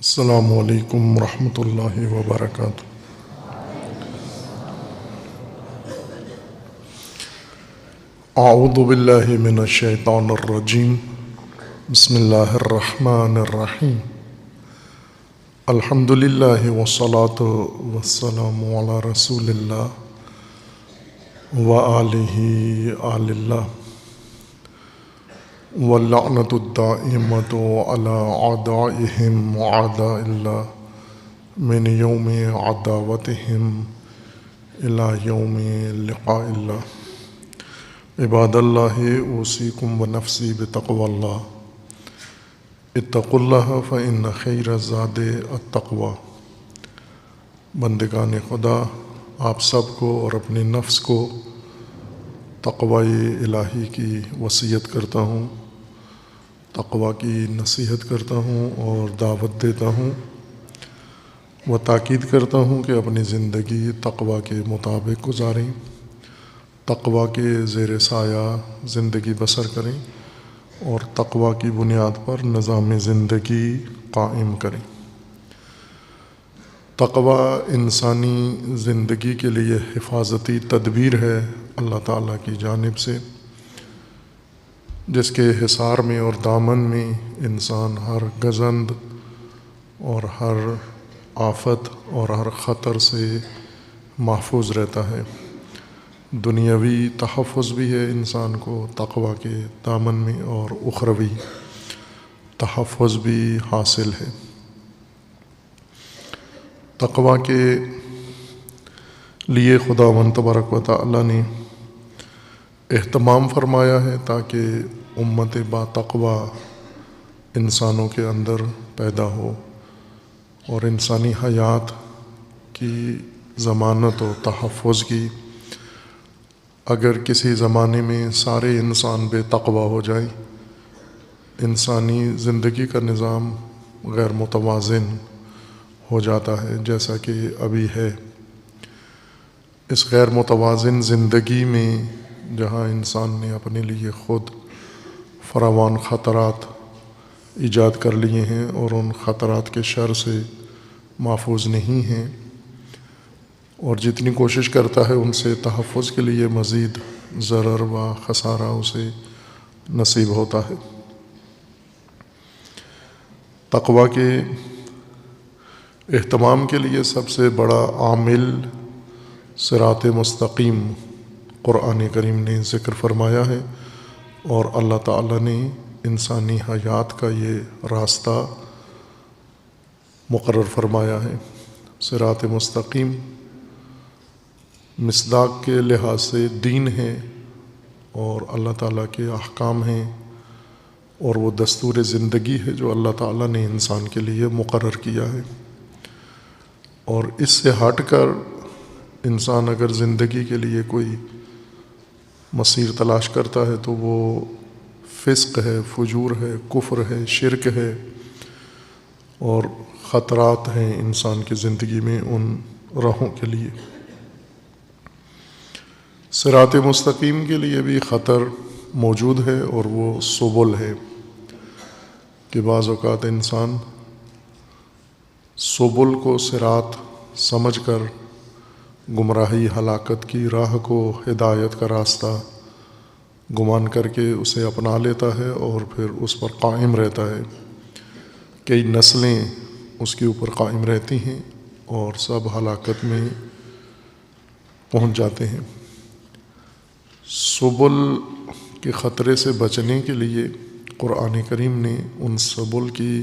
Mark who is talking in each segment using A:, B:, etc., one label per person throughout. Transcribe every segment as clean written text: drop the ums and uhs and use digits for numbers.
A: السلام علیکم ورحمۃ اللہ وبرکاتہ۔ اعوذ باللہ من الشیطان الرجیم، بسم اللہ الرحمن الرحیم۔ الحمد للہ والصلاۃ والسلام علی رسول اللہ وآلہ آل اللہ، واللعنۃ الدائمۃ علی اعدائہم وأعداء اللہ من یوم عداوتہم الی یوم لقاء اللہ۔ عباد اللہ، اوصیکم ونفسی بتقوی اللہ، اتقوا اللہ فإن خیر الزاد التقوی۔ بندگان خدا، آپ سب کو اور اپنے نفس کو تقوی الہی کی وصیت کرتا ہوں، تقوی کی نصیحت کرتا ہوں اور دعوت دیتا ہوں، و تاکید کرتا ہوں کہ اپنی زندگی تقوی کے مطابق گزاریں، تقوی کے زیر سایہ زندگی بسر کریں اور تقوی کی بنیاد پر نظام زندگی قائم کریں۔ تقوی انسانی زندگی کے لیے حفاظتی تدبیر ہے اللہ تعالیٰ کی جانب سے، جس کے حصار میں اور دامن میں انسان ہر گزند اور ہر آفت اور ہر خطر سے محفوظ رہتا ہے۔ دنیاوی تحفظ بھی ہے انسان کو تقوی کے دامن میں، اور اخروی تحفظ بھی حاصل ہے۔ تقوی کے لیے خداوند تبارک و تعالیٰ نے اہتمام فرمایا ہے تاکہ امت با تقوی انسانوں کے اندر پیدا ہو اور انسانی حیات کی ضمانت و تحفظ کی۔ اگر کسی زمانے میں سارے انسان بے تقوی ہو جائیں، انسانی زندگی کا نظام غیر متوازن ہو جاتا ہے جیسا کہ ابھی ہے۔ اس غیر متوازن زندگی میں جہاں انسان نے اپنے لیے خود فراوان خطرات ایجاد کر لیے ہیں اور ان خطرات کے شر سے محفوظ نہیں ہیں، اور جتنی کوشش کرتا ہے ان سے تحفظ کے لیے مزید ضرر و خسارہ اسے نصیب ہوتا ہے۔ تقوی کے اہتمام کے لیے سب سے بڑا عامل صراط مستقیم قرآن کریم نے ذکر فرمایا ہے، اور اللہ تعالیٰ نے انسانی حیات کا یہ راستہ مقرر فرمایا ہے۔ صراط مستقیم مصداق کے لحاظ سے دین ہے، اور اللہ تعالیٰ کے احکام ہیں، اور وہ دستور زندگی ہے جو اللہ تعالیٰ نے انسان کے لیے مقرر کیا ہے۔ اور اس سے ہٹ کر انسان اگر زندگی کے لیے کوئی مسیر تلاش کرتا ہے تو وہ فسق ہے، فجور ہے، کفر ہے، شرک ہے، اور خطرات ہیں انسان کی زندگی میں ان راہوں کے لیے۔ صراط مستقیم کے لیے بھی خطر موجود ہے، اور وہ سبل ہے کہ بعض اوقات انسان سبل کو صراط سمجھ کر گمراہی ہلاکت کی راہ کو ہدایت کا راستہ گمان کر کے اسے اپنا لیتا ہے اور پھر اس پر قائم رہتا ہے۔ کئی نسلیں اس کے اوپر قائم رہتی ہیں اور سب ہلاکت میں پہنچ جاتے ہیں۔ سبل کے خطرے سے بچنے کے لیے قرآن کریم نے ان سبل کی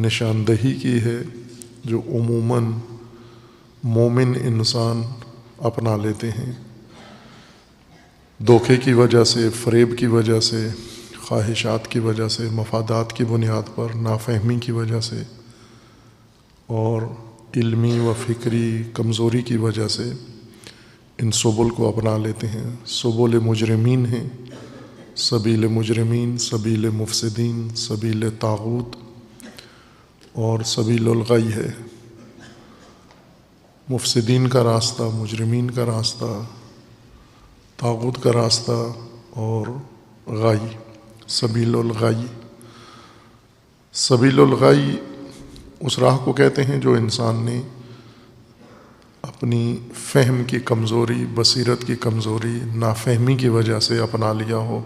A: نشاندہی کی ہے جو عموماً مومن انسان اپنا لیتے ہیں۔ دھوکے کی وجہ سے، فریب کی وجہ سے، خواہشات کی وجہ سے، مفادات کی بنیاد پر، نافہمی کی وجہ سے اور علمی و فکری کمزوری کی وجہ سے ان سبل کو اپنا لیتے ہیں۔ سبل مجرمین ہیں، سبیل مجرمین، سبیل مفسدین، سبیل طاغوت اور سبیل الغی ہے۔ مفسدین کا راستہ، مجرمین کا راستہ، طاغوت کا راستہ اور غی، سبیل الغی۔ سبیل الغی اس راہ کو کہتے ہیں جو انسان نے اپنی فہم کی کمزوری، بصیرت کی کمزوری، نافہمی کی وجہ سے اپنا لیا ہو،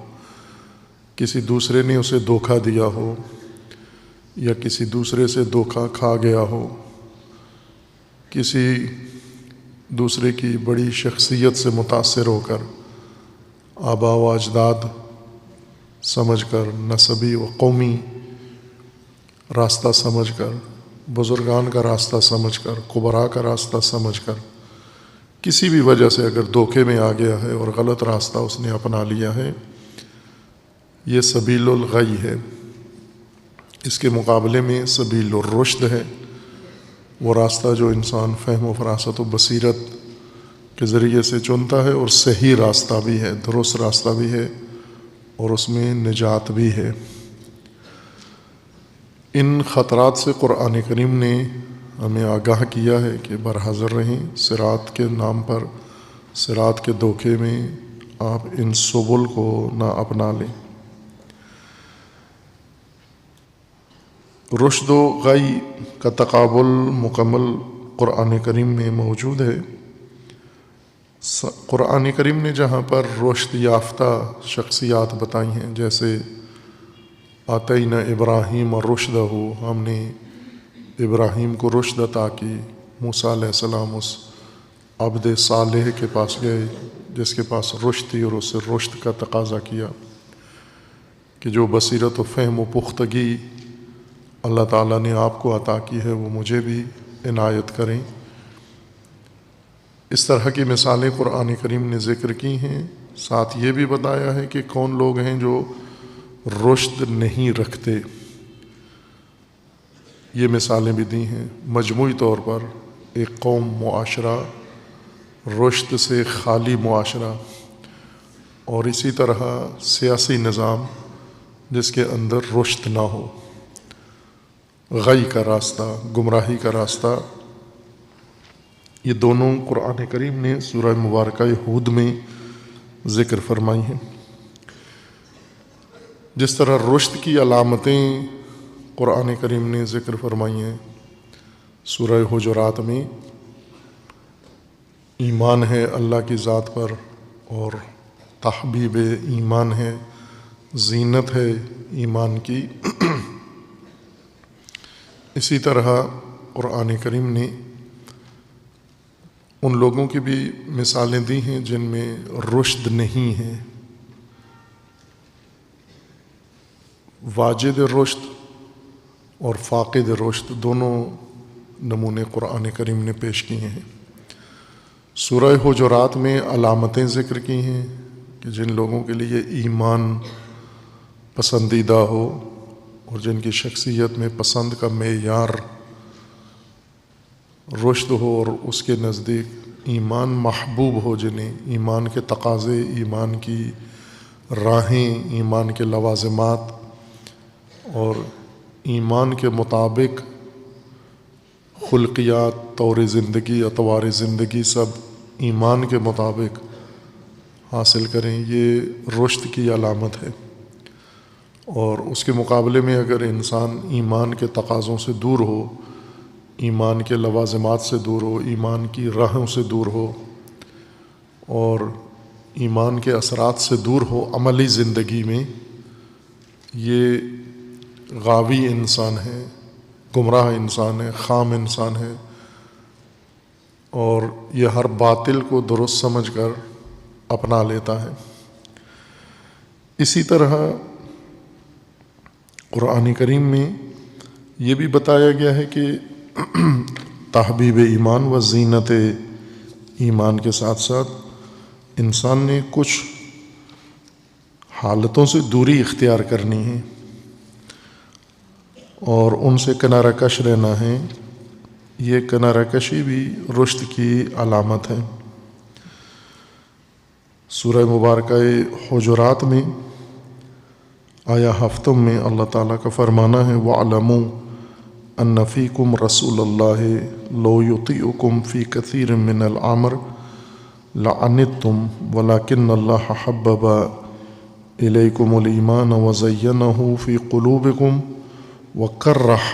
A: کسی دوسرے نے اسے دھوکہ دیا ہو یا کسی دوسرے سے دھوکہ کھا گیا ہو، کسی دوسرے کی بڑی شخصیت سے متاثر ہو کر، آبا و اجداد سمجھ کر، نسبی و قومی راستہ سمجھ کر، بزرگان کا راستہ سمجھ کر، کبراء کا راستہ سمجھ کر، کسی بھی وجہ سے اگر دھوکے میں آ گیا ہے اور غلط راستہ اس نے اپنا لیا ہے، یہ سبیل الغی ہے۔ اس کے مقابلے میں سبیل الرشد ہے، وہ راستہ جو انسان فہم و فراست و بصیرت کے ذریعے سے چنتا ہے، اور صحیح راستہ بھی ہے، درست راستہ بھی ہے، اور اس میں نجات بھی ہے۔ ان خطرات سے قرآن کریم نے ہمیں آگاہ کیا ہے کہ برحذر رہیں، صراط کے نام پر، صراط کے دھوکے میں آپ ان سبل کو نہ اپنا لیں۔ رشد و غی کا تقابل مکمل قرآن کریم میں موجود ہے۔ قرآن کریم نے جہاں پر رشد یافتہ شخصیات بتائی ہیں، جیسے آتینا ابراہیم اور رشدہ، ہم نے ابراہیم کو رشد عطا کی، موسیٰ علیہ السلام اس عبد صالح کے پاس گئے جس کے پاس رشد تھی، اور اس سے رشد کا تقاضا کیا کہ جو بصیرت و فہم و پختگی اللہ تعالیٰ نے آپ کو عطا کی ہے وہ مجھے بھی عنایت کریں۔ اس طرح کی مثالیں قرآن کریم نے ذکر کی ہیں۔ ساتھ یہ بھی بتایا ہے کہ کون لوگ ہیں جو رشد نہیں رکھتے، یہ مثالیں بھی دی ہیں۔ مجموعی طور پر ایک قوم، معاشرہ رشد سے خالی معاشرہ، اور اسی طرح سیاسی نظام جس کے اندر رشد نہ ہو، غی کا راستہ، گمراہی کا راستہ، یہ دونوں قرآن کریم نے سورہ مبارکہ ہود میں ذکر فرمائی ہیں۔ جس طرح رشد کی علامتیں قرآن کریم نے ذکر فرمائی ہیں سورہ حجرات میں، ایمان ہے اللہ کی ذات پر، اور تحبیب ایمان ہے، زینت ہے ایمان کی، اسی طرح قرآن کریم نے ان لوگوں کی بھی مثالیں دی ہیں جن میں رشد نہیں ہے۔ واجد رشد اور فاقد رشد دونوں نمونے قرآن کریم نے پیش کیے ہیں۔ سورہ حجرات میں علامتیں ذکر کی ہیں کہ جن لوگوں کے لیے ایمان پسندیدہ ہو اور جن کی شخصیت میں پسند کا معیار رشد ہو، اور اس کے نزدیک ایمان محبوب ہو، جنہیں ایمان کے تقاضے، ایمان کی راہیں، ایمان کے لوازمات اور ایمان کے مطابق خلقیات، طور زندگی، اطوار زندگی سب ایمان کے مطابق حاصل کریں، یہ رشد کی علامت ہے۔ اور اس کے مقابلے میں اگر انسان ایمان کے تقاضوں سے دور ہو، ایمان کے لوازمات سے دور ہو، ایمان کی راہوں سے دور ہو، اور ایمان کے اثرات سے دور ہو عملی زندگی میں، یہ غاوی انسان ہے، گمراہ انسان ہے، خام انسان ہے، اور یہ ہر باطل کو درست سمجھ کر اپنا لیتا ہے۔ اسی طرح قرآن کریم میں یہ بھی بتایا گیا ہے کہ تحبیب ایمان و زینت ایمان کے ساتھ ساتھ انسان نے کچھ حالتوں سے دوری اختیار کرنی ہے اور ان سے کنارہ کش رہنا ہے۔ یہ کنارہ کشی بھی رشد کی علامت ہے۔ سورہ مبارکہ حجرات میں آیا ہفتم میں اللہ تعالیٰ کا فرمانا ہے وَاعْلَمُوا أَنَّ فِيكُمْ رَسُولَ اللَّهِ لَوْ يُطِيعُكُمْ فِي كَثِيرٍ مِّنَ الْأَمْرِ لَعَنِتُّمْ وَلَكِنَّ اللَّهَ حَبَّبَ إِلَيْكُمُ الْإِيمَانَ وَزَيَّنَهُ فِي قُلُوبِكُمْ وَكَرَّهَ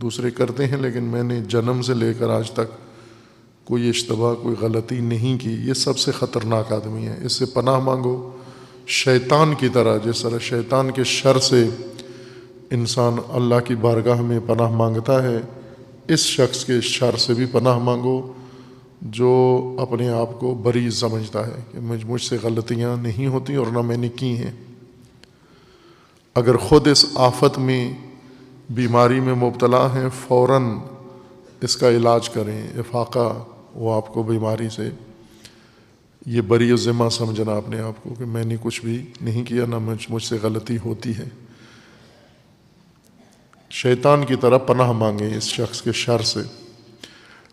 A: دوسرے کرتے ہیں لیکن میں نے جنم سے لے کر آج تک کوئی اشتباہ کوئی غلطی نہیں کی، یہ سب سے خطرناک آدمی ہے، اس سے پناہ مانگو۔ شیطان کی طرح، جس طرح شیطان کے شر سے انسان اللہ کی بارگاہ میں پناہ مانگتا ہے، اس شخص کے شر سے بھی پناہ مانگو جو اپنے آپ کو بری سمجھتا ہے کہ مجھ سے غلطیاں نہیں ہوتی اور نہ میں نے کی ہیں۔ اگر خود اس آفت میں بیماری میں مبتلا ہیں، فوراً اس کا علاج کریں۔ افاقہ وہ آپ کو بیماری سے، یہ بری ذمہ سمجھنا اپنے آپ کو کہ میں نے کچھ بھی نہیں کیا، نہ مجھ سے غلطی ہوتی ہے۔ شیطان کی طرح پناہ مانگیں اس شخص کے شر سے۔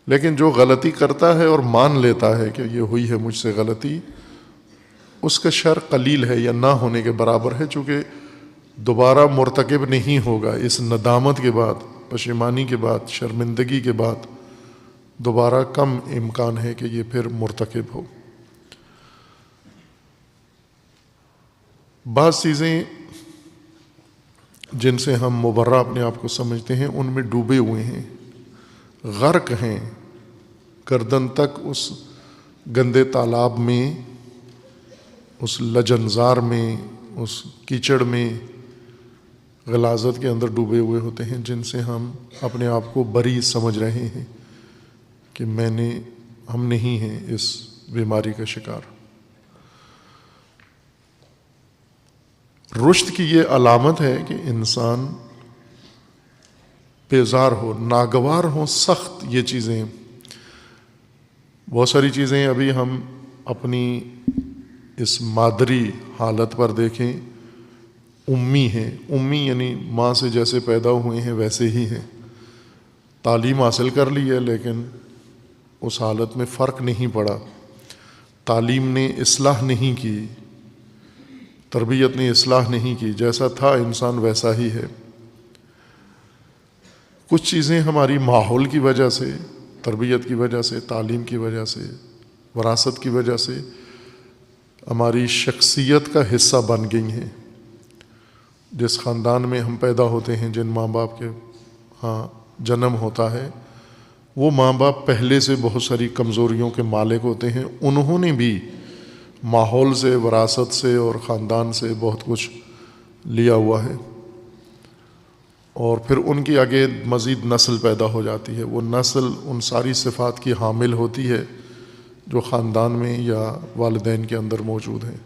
A: لیکن جو غلطی کرتا ہے اور مان لیتا ہے کہ یہ ہوئی ہے مجھ سے غلطی، اس کا شر قلیل ہے یا نہ ہونے کے برابر ہے، چونکہ دوبارہ مرتکب نہیں ہوگا۔ اس ندامت کے بعد، پشیمانی کے بعد، شرمندگی کے بعد دوبارہ کم امکان ہے کہ یہ پھر مرتکب ہو۔ بعض چیزیں جن سے ہم مبرہ اپنے آپ کو سمجھتے ہیں ان میں ڈوبے ہوئے ہیں، غرق ہیں گردن تک اس گندے تالاب میں، اس لجنزار میں، اس کیچڑ میں، غلاظت کے اندر ڈوبے ہوئے ہوتے ہیں، جن سے ہم اپنے آپ کو بری سمجھ رہے ہیں کہ ہم نہیں ہیں اس بیماری کا شکار۔ رشد کی یہ علامت ہے کہ انسان بیزار ہو، ناگوار ہو، سخت یہ چیزیں۔ بہت ساری چیزیں ابھی ہم اپنی اس مادری حالت پر دیکھیں، امی ہیں، امی یعنی ماں سے جیسے پیدا ہوئے ہیں ویسے ہی ہیں، تعلیم حاصل کر لی ہے لیکن اس حالت میں فرق نہیں پڑا، تعلیم نے اصلاح نہیں کی، تربیت نے اصلاح نہیں کی، جیسا تھا انسان ویسا ہی ہے۔ کچھ چیزیں ہماری ماحول کی وجہ سے، تربیت کی وجہ سے، تعلیم کی وجہ سے، وراثت کی وجہ سے ہماری شخصیت کا حصہ بن گئی ہیں۔ جس خاندان میں ہم پیدا ہوتے ہیں، جن ماں باپ کے ہاں جنم ہوتا ہے، وہ ماں باپ پہلے سے بہت ساری کمزوریوں کے مالک ہوتے ہیں، انہوں نے بھی ماحول سے، وراثت سے اور خاندان سے بہت کچھ لیا ہوا ہے، اور پھر ان کی آگے مزید نسل پیدا ہو جاتی ہے۔ وہ نسل ان ساری صفات کی حامل ہوتی ہے جو خاندان میں یا والدین کے اندر موجود ہیں۔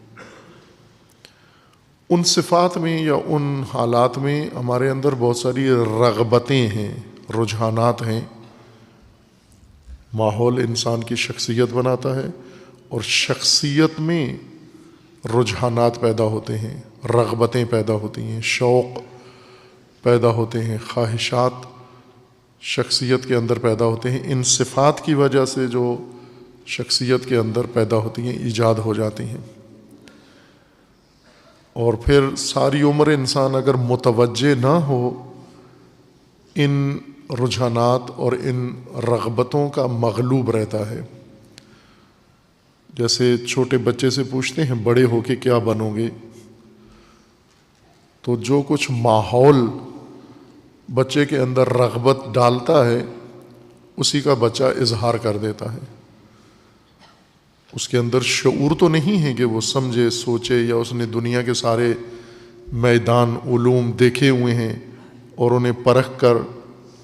A: ان صفات میں یا ان حالات میں ہمارے اندر بہت ساری رغبتیں ہیں، رجحانات ہیں۔ ماحول انسان کی شخصیت بناتا ہے اور شخصیت میں رجحانات پیدا ہوتے ہیں، رغبتیں پیدا ہوتی ہیں، شوق پیدا ہوتے ہیں، خواہشات شخصیت کے اندر پیدا ہوتے ہیں۔ ان صفات کی وجہ سے جو شخصیت کے اندر پیدا ہوتی ہیں، ایجاد ہو جاتی ہیں، اور پھر ساری عمر انسان اگر متوجہ نہ ہو ان رجحانات اور ان رغبتوں کا مغلوب رہتا ہے۔ جیسے چھوٹے بچے سے پوچھتے ہیں بڑے ہو کے کیا بنو گے، تو جو کچھ ماحول بچے کے اندر رغبت ڈالتا ہے اسی کا بچہ اظہار کر دیتا ہے۔ اس کے اندر شعور تو نہیں ہے کہ وہ سمجھے، سوچے، یا اس نے دنیا کے سارے میدان علوم دیکھے ہوئے ہیں اور انہیں پرکھ کر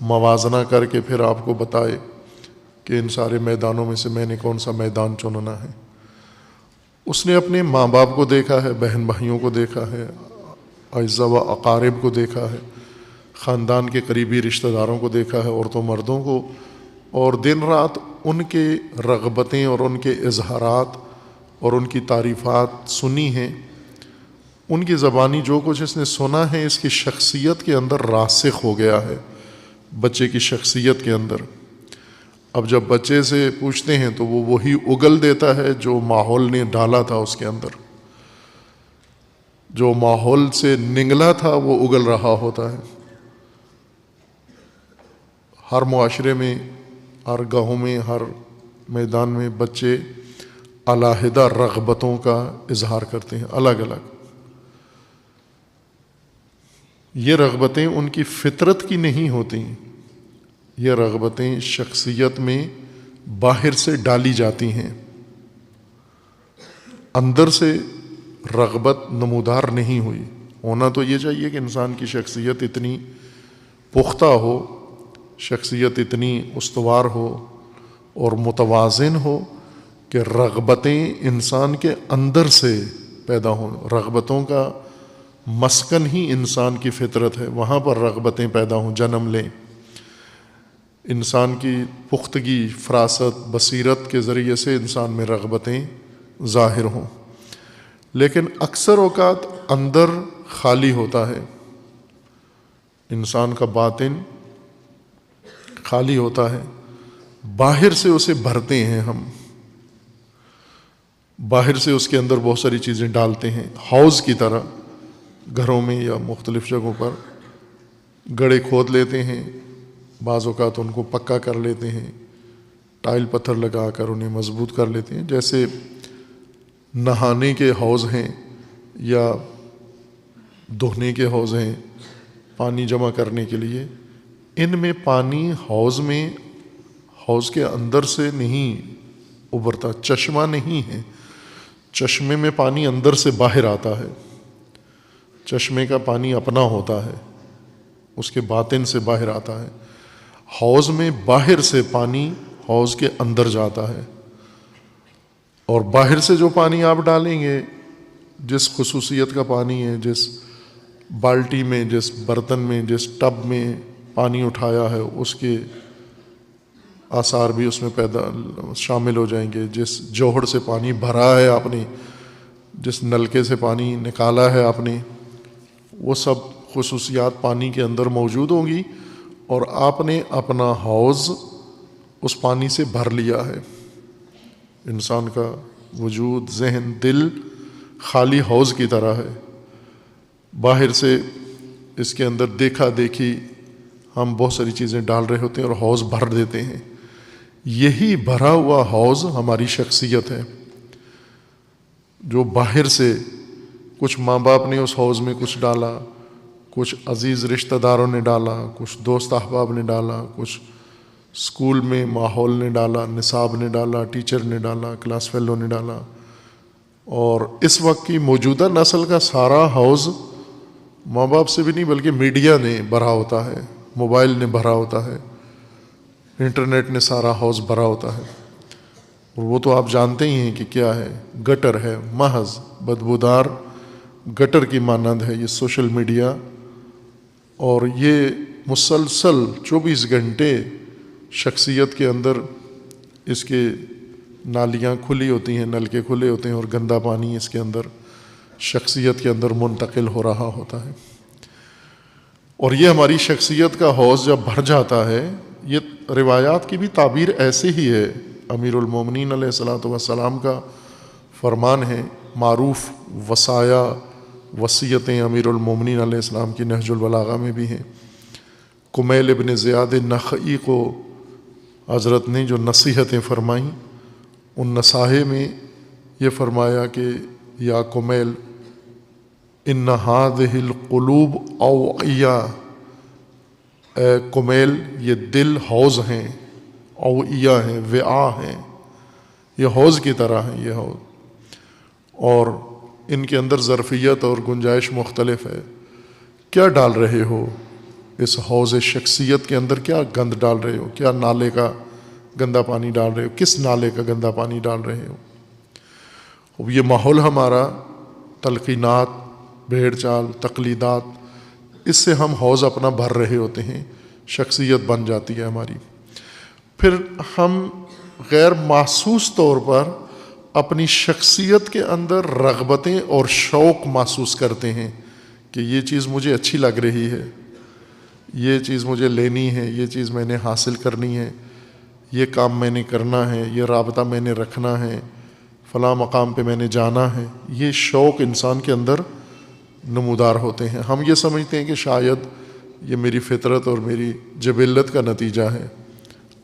A: موازنہ کر کے پھر آپ کو بتائے کہ ان سارے میدانوں میں سے میں نے کون سا میدان چننا ہے۔ اس نے اپنے ماں باپ کو دیکھا ہے، بہن بھائیوں کو دیکھا ہے، اعزا و اقارب کو دیکھا ہے، خاندان کے قریبی رشتہ داروں کو دیکھا ہے، عورتوں مردوں کو، اور دن رات ان کے رغبتیں اور ان کے اظہارات اور ان کی تعریفات سنی ہیں۔ ان کی زبانی جو کچھ اس نے سنا ہے اس کی شخصیت کے اندر راسخ ہو گیا ہے، بچے کی شخصیت کے اندر۔ اب جب بچے سے پوچھتے ہیں تو وہ وہی اگل دیتا ہے جو ماحول نے ڈالا تھا اس کے اندر، جو ماحول سے نگلا تھا وہ اگل رہا ہوتا ہے۔ ہر معاشرے میں، ہر گاہوں میں، ہر میدان میں بچے علیحدہ رغبتوں کا اظہار کرتے ہیں، الگ الگ۔ یہ رغبتیں ان کی فطرت کی نہیں ہوتی، یہ رغبتیں شخصیت میں باہر سے ڈالی جاتی ہیں، اندر سے رغبت نمودار نہیں ہوئی۔ ہونا تو یہ چاہیے کہ انسان کی شخصیت اتنی پختہ ہو، شخصیت اتنی استوار ہو اور متوازن ہو کہ رغبتیں انسان کے اندر سے پیدا ہوں۔ رغبتوں کا مسکن ہی انسان کی فطرت ہے، وہاں پر رغبتیں پیدا ہوں، جنم لیں۔ انسان کی پختگی، فراست، بصیرت کے ذریعے سے انسان میں رغبتیں ظاہر ہوں، لیکن اکثر اوقات اندر خالی ہوتا ہے، انسان کا باطن خالی ہوتا ہے، باہر سے اسے بھرتے ہیں ہم، باہر سے اس کے اندر بہت ساری چیزیں ڈالتے ہیں، حوض کی طرح گھروں میں یا مختلف جگہوں پر گڑھے کھود لیتے ہیں، بعض اوقات ان کو پکا کر لیتے ہیں، ٹائل پتھر لگا کر انہیں مضبوط کر لیتے ہیں، جیسے نہانے کے حوض ہیں یا دھونے کے حوض ہیں پانی جمع کرنے کے لیے۔ ان میں پانی حوض کے اندر سے نہیں ابھرتا، چشمہ نہیں ہے، چشمے میں پانی اندر سے باہر آتا ہے، چشمے کا پانی اپنا ہوتا ہے، اس کے باطن سے باہر آتا ہے۔ حوض میں باہر سے پانی حوض کے اندر جاتا ہے، اور باہر سے جو پانی آپ ڈالیں گے، جس خصوصیت کا پانی ہے، جس بالٹی میں، جس برتن میں، جس ٹب میں پانی اٹھایا ہے، اس کے آثار بھی اس میں شامل ہو جائیں گے۔ جس جوہر سے پانی بھرا ہے آپ نے، جس نلکے سے پانی نکالا ہے آپ نے، وہ سب خصوصیات پانی کے اندر موجود ہوں گی، اور آپ نے اپنا حوض اس پانی سے بھر لیا ہے۔ انسان کا وجود، ذہن، دل خالی حوض کی طرح ہے، باہر سے اس کے اندر دیکھا دیکھی ہم بہت ساری چیزیں ڈال رہے ہوتے ہیں اور حوض بھر دیتے ہیں۔ یہی بھرا ہوا حوض ہماری شخصیت ہے، جو باہر سے کچھ ماں باپ نے اس حوض میں کچھ ڈالا، کچھ عزیز رشتہ داروں نے ڈالا، کچھ دوست احباب نے ڈالا، کچھ اسکول میں ماحول نے ڈالا، نصاب نے ڈالا، ٹیچر نے ڈالا، کلاس فیلو نے ڈالا، اور اس وقت کی موجودہ نسل کا سارا حوض ماں باپ سے بھی نہیں بلکہ میڈیا نے بھرا ہوتا ہے، موبائل نے بھرا ہوتا ہے، انٹرنیٹ نے سارا حوض بھرا ہوتا ہے۔ اور وہ تو آپ جانتے ہی ہیں کہ کیا ہے، گٹر ہے، محض بدبودار گٹر کی مانند ہے یہ سوشل میڈیا، اور یہ مسلسل 24 گھنٹے شخصیت کے اندر اس کے نالیاں کھلی ہوتی ہیں، نلکے کھلے ہوتے ہیں، اور گندا پانی اس کے اندر شخصیت کے اندر منتقل ہو رہا ہوتا ہے۔ اور یہ ہماری شخصیت کا حوض جب بھر جاتا ہے، یہ روایات کی بھی تعبیر ایسے ہی ہے۔ امیر المومنین علیہ الصلوۃ والسلام کا فرمان ہے، معروف وصایا، وصیتیں امیر المومنین علیہ السلام کی نہج البلاغہ میں بھی ہیں۔ کمیل ابن زیاد نخعی کو حضرت نے جو نصیحتیں فرمائیں، ان نصائح میں یہ فرمایا کہ یا کمیل ان هذه القلوب اوعیہ، اے کمیل یہ دل حوض ہیں، اوعیہ ہیں، وعاء ہیں، یہ حوض کی طرح ہیں یہ حوض، اور ان کے اندر ظرفیت اور گنجائش مختلف ہے۔ کیا ڈال رہے ہو اس حوض شخصیت کے اندر؟ کیا گند ڈال رہے ہو؟ کیا نالے کا گندا پانی ڈال رہے ہو؟ کس نالے کا گندا پانی ڈال رہے ہو؟ یہ ماحول ہمارا، تلقینات، بھیڑ چال، تقلیدات، اس سے ہم حوض اپنا بھر رہے ہوتے ہیں، شخصیت بن جاتی ہے ہماری۔ پھر ہم غیر محسوس طور پر اپنی شخصیت کے اندر رغبتیں اور شوق محسوس کرتے ہیں کہ یہ چیز مجھے اچھی لگ رہی ہے، یہ چیز مجھے لینی ہے، یہ چیز میں نے حاصل کرنی ہے، یہ کام میں نے کرنا ہے، یہ رابطہ میں نے رکھنا ہے، فلاں مقام پہ میں نے جانا ہے۔ یہ شوق انسان کے اندر نمودار ہوتے ہیں۔ ہم یہ سمجھتے ہیں کہ شاید یہ میری فطرت اور میری جبلت کا نتیجہ ہے،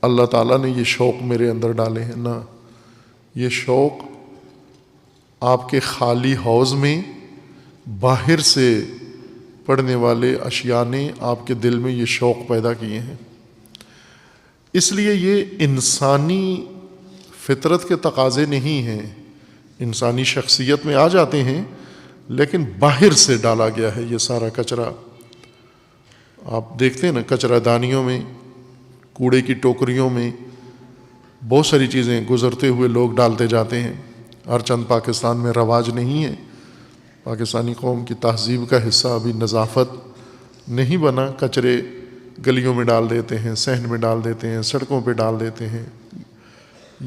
A: اللہ تعالیٰ نے یہ شوق میرے اندر ڈالے ہیں۔ نہ، یہ شوق آپ کے خالی حوض میں باہر سے پڑنے والے اشیاء نے آپ کے دل میں یہ شوق پیدا کیے ہیں۔ اس لیے یہ انسانی فطرت کے تقاضے نہیں ہیں، انسانی شخصیت میں آ جاتے ہیں، لیکن باہر سے ڈالا گیا ہے یہ سارا کچرا۔ آپ دیکھتے ہیں نا کچرا دانیوں میں، کوڑے کی ٹوکریوں میں بہت ساری چیزیں گزرتے ہوئے لوگ ڈالتے جاتے ہیں۔ ہر چند پاکستان میں رواج نہیں ہے، پاکستانی قوم کی تہذیب کا حصہ ابھی نظافت نہیں بنا، کچرے گلیوں میں ڈال دیتے ہیں، صحن میں ڈال دیتے ہیں، سڑکوں پہ ڈال دیتے ہیں۔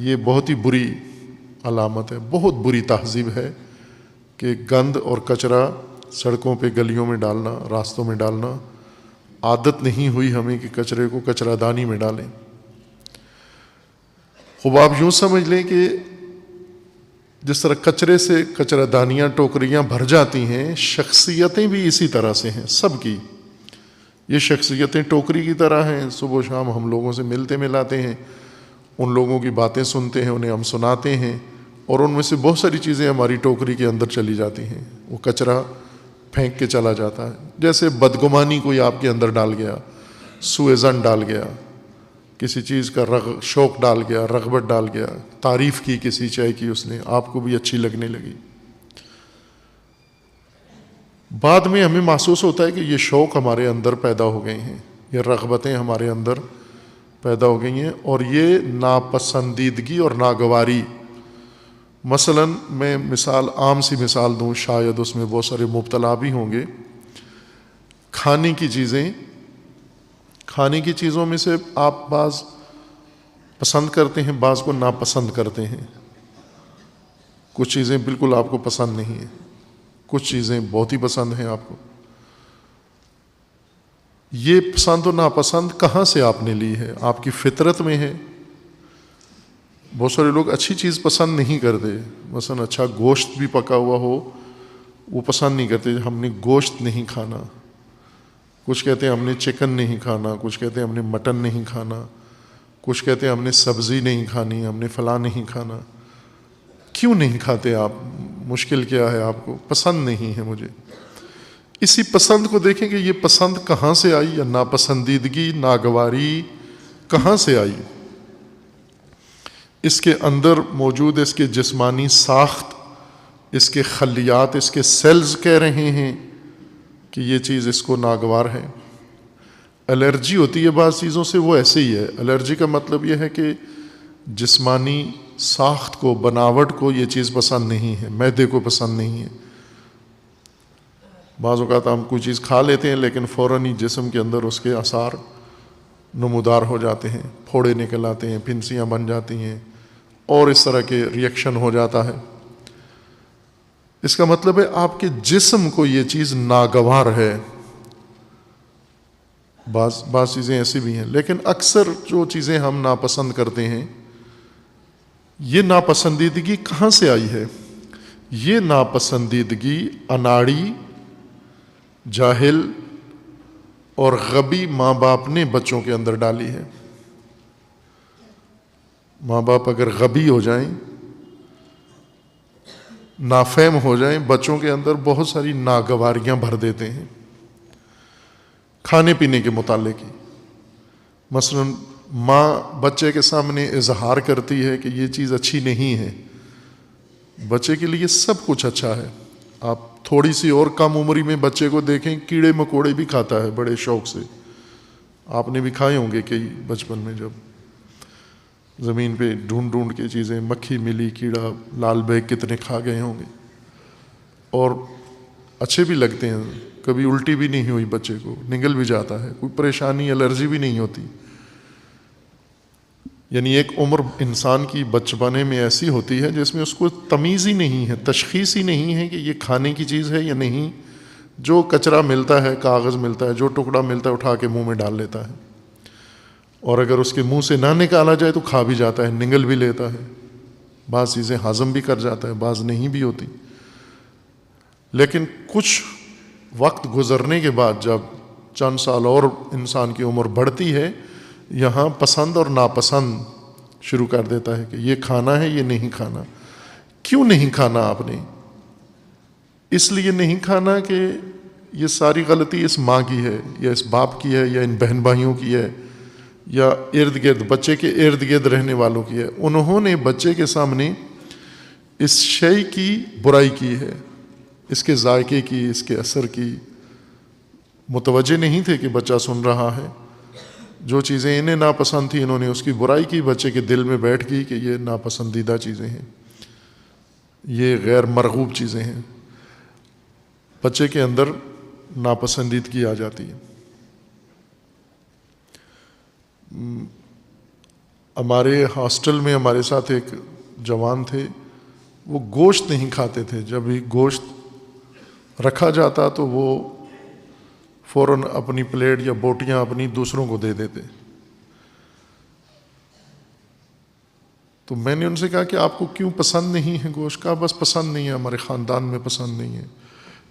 A: یہ بہت ہی بری علامت ہے، بہت بری تہذیب ہے کہ گند اور کچرا سڑکوں پہ گلیوں میں ڈالنا، راستوں میں ڈالنا۔ عادت نہیں ہوئی ہمیں کہ کچرے کو کچرا دانی میں ڈالیں۔ خوب آپ یوں سمجھ لیں کہ جس طرح کچرے سے کچرا دانیاں ٹوکریاں بھر جاتی ہیں، شخصیتیں بھی اسی طرح سے ہیں سب کی۔ یہ شخصیتیں ٹوکری کی طرح ہیں، صبح و شام ہم لوگوں سے ملتے ملاتے ہیں، ان لوگوں کی باتیں سنتے ہیں، انہیں ہم سناتے ہیں، اور ان میں سے بہت ساری چیزیں ہماری ٹوکری کے اندر چلی جاتی ہیں، وہ کچرا پھینک کے چلا جاتا ہے۔ جیسے بدگمانی کوئی آپ کے اندر ڈال گیا، سوء ظن ڈال گیا، کسی چیز کا شوق ڈال گیا، رغبت ڈال گیا، تعریف کی کسی چیز کی، اس نے آپ کو بھی اچھی لگنے لگی۔ بعد میں ہمیں محسوس ہوتا ہے کہ یہ شوق ہمارے اندر پیدا ہو گئے ہیں، یہ رغبتیں ہمارے اندر پیدا ہو گئی ہیں، اور یہ ناپسندیدگی اور ناگواری۔ مثلا میں عام سی مثال دوں، شاید اس میں بہت سارے مبتلا بھی ہوں گے۔ کھانے کی چیزوں میں سے آپ بعض پسند کرتے ہیں، بعض کو ناپسند کرتے ہیں۔ کچھ چیزیں بالکل آپ کو پسند نہیں ہیں، کچھ چیزیں بہت ہی پسند ہیں آپ کو۔ یہ پسند و ناپسند کہاں سے آپ نے لی ہے؟ آپ کی فطرت میں ہے۔ بہت سارے لوگ اچھی چیز پسند نہیں کرتے، مثلا اچھا گوشت بھی پکا ہوا ہو وہ پسند نہیں کرتے، ہم نے گوشت نہیں کھانا۔ کچھ کہتے ہیں ہم نے چکن نہیں کھانا، کچھ کہتے ہیں ہم نے مٹن نہیں کھانا، کچھ کہتے ہیں ہم نے سبزی نہیں کھانی، ہم نے فلاں نہیں کھانا۔ کیوں نہیں کھاتے آپ؟ مشکل کیا ہے آپ کو؟ پسند نہیں ہے مجھے۔ اسی پسند کو دیکھیں کہ یہ پسند کہاں سے آئی، یا ناپسندیدگی، ناگواری کہاں سے آئی؟ اس کے اندر موجود اس کے جسمانی ساخت، اس کے خلیات، اس کے سیلز کہہ رہے ہیں کہ یہ چیز اس کو ناگوار ہے۔ الرجی ہوتی ہے بعض چیزوں سے، وہ ایسے ہی ہے۔ الرجی کا مطلب یہ ہے کہ جسمانی ساخت کو، بناوٹ کو یہ چیز پسند نہیں ہے، معدے کو پسند نہیں ہے۔ بعض اوقات ہم کوئی چیز کھا لیتے ہیں لیکن فوراً ہی جسم کے اندر اس کے آثار نمودار ہو جاتے ہیں، پھوڑے نکل آتے ہیں، پھنسیاں بن جاتی ہیں، اور اس طرح کے ریئیکشن ہو جاتا ہے۔ اس کا مطلب ہے آپ کے جسم کو یہ چیز ناگوار ہے۔ بعض چیزیں ایسی بھی ہیں، لیکن اکثر جو چیزیں ہم ناپسند کرتے ہیں، یہ ناپسندیدگی کہاں سے آئی ہے؟ یہ ناپسندیدگی اناڑی، جاہل اور غبی ماں باپ نے بچوں کے اندر ڈالی ہے۔ ماں باپ اگر غبی ہو جائیں، نافہم ہو جائیں، بچوں کے اندر بہت ساری ناگواریاں بھر دیتے ہیں کھانے پینے کے متعلق ہی۔ مثلا ماں بچے کے سامنے اظہار کرتی ہے کہ یہ چیز اچھی نہیں ہے، بچے کے لیے سب کچھ اچھا ہے۔ آپ تھوڑی سی اور کم عمری میں بچے کو دیکھیں، کیڑے مکوڑے بھی کھاتا ہے بڑے شوق سے۔ آپ نے بھی کھائے ہوں گے کئی بچپن میں، جب زمین پہ ڈھونڈ ڈھونڈ کے چیزیں، مکھی ملی، کیڑا، لال بیگ کتنے کھا گئے ہوں گے، اور اچھے بھی لگتے ہیں۔ کبھی الٹی بھی نہیں ہوئی بچے کو، نگل بھی جاتا ہے، کوئی پریشانی، الرجی بھی نہیں ہوتی۔ یعنی ایک عمر انسان کی بچپنے میں ایسی ہوتی ہے جس میں اس کو تمیز ہی نہیں ہے، تشخیص ہی نہیں ہے کہ یہ کھانے کی چیز ہے یا نہیں۔ جو کچرا ملتا ہے، کاغذ ملتا ہے، جو ٹکڑا ملتا ہے اٹھا کے منہ میں ڈال لیتا ہے، اور اگر اس کے منہ سے نہ نکالا جائے تو کھا بھی جاتا ہے، نگل بھی لیتا ہے، بعض چیزیں ہضم بھی کر جاتا ہے، بعض نہیں بھی ہوتی۔ لیکن کچھ وقت گزرنے کے بعد، جب چند سال اور انسان کی عمر بڑھتی ہے، یہاں پسند اور ناپسند شروع کر دیتا ہے کہ یہ کھانا ہے، یہ نہیں کھانا۔ کیوں نہیں کھانا آپ نے؟ اس لیے نہیں کھانا کہ یہ ساری غلطی اس ماں کی ہے، یا اس باپ کی ہے، یا ان بہن بھائیوں کی ہے، یا ارد گرد بچے کے ارد گرد رہنے والوں کی ہے، انہوں نے بچے کے سامنے اس شے کی برائی کی ہے، اس کے ذائقے کی، اس کے اثر کی، متوجہ نہیں تھے کہ بچہ سن رہا ہے. جو چیزیں انہیں ناپسند تھیں انہوں نے اس کی برائی کی، بچے کے دل میں بیٹھ گئی کہ یہ ناپسندیدہ چیزیں ہیں، یہ غیر مرغوب چیزیں ہیں. بچے کے اندر ناپسندیدگی آ جاتی ہے. ہمارے ہاسٹل میں ہمارے ساتھ ایک جوان تھے، وہ گوشت نہیں کھاتے تھے. جب بھی گوشت رکھا جاتا تو وہ فوراً اپنی پلیٹ یا بوٹیاں اپنی دوسروں کو دے دیتے. تو میں نے ان سے کہا کہ آپ کو کیوں پسند نہیں ہے گوشت؟ کا بس پسند نہیں ہے، ہمارے خاندان میں پسند نہیں ہے.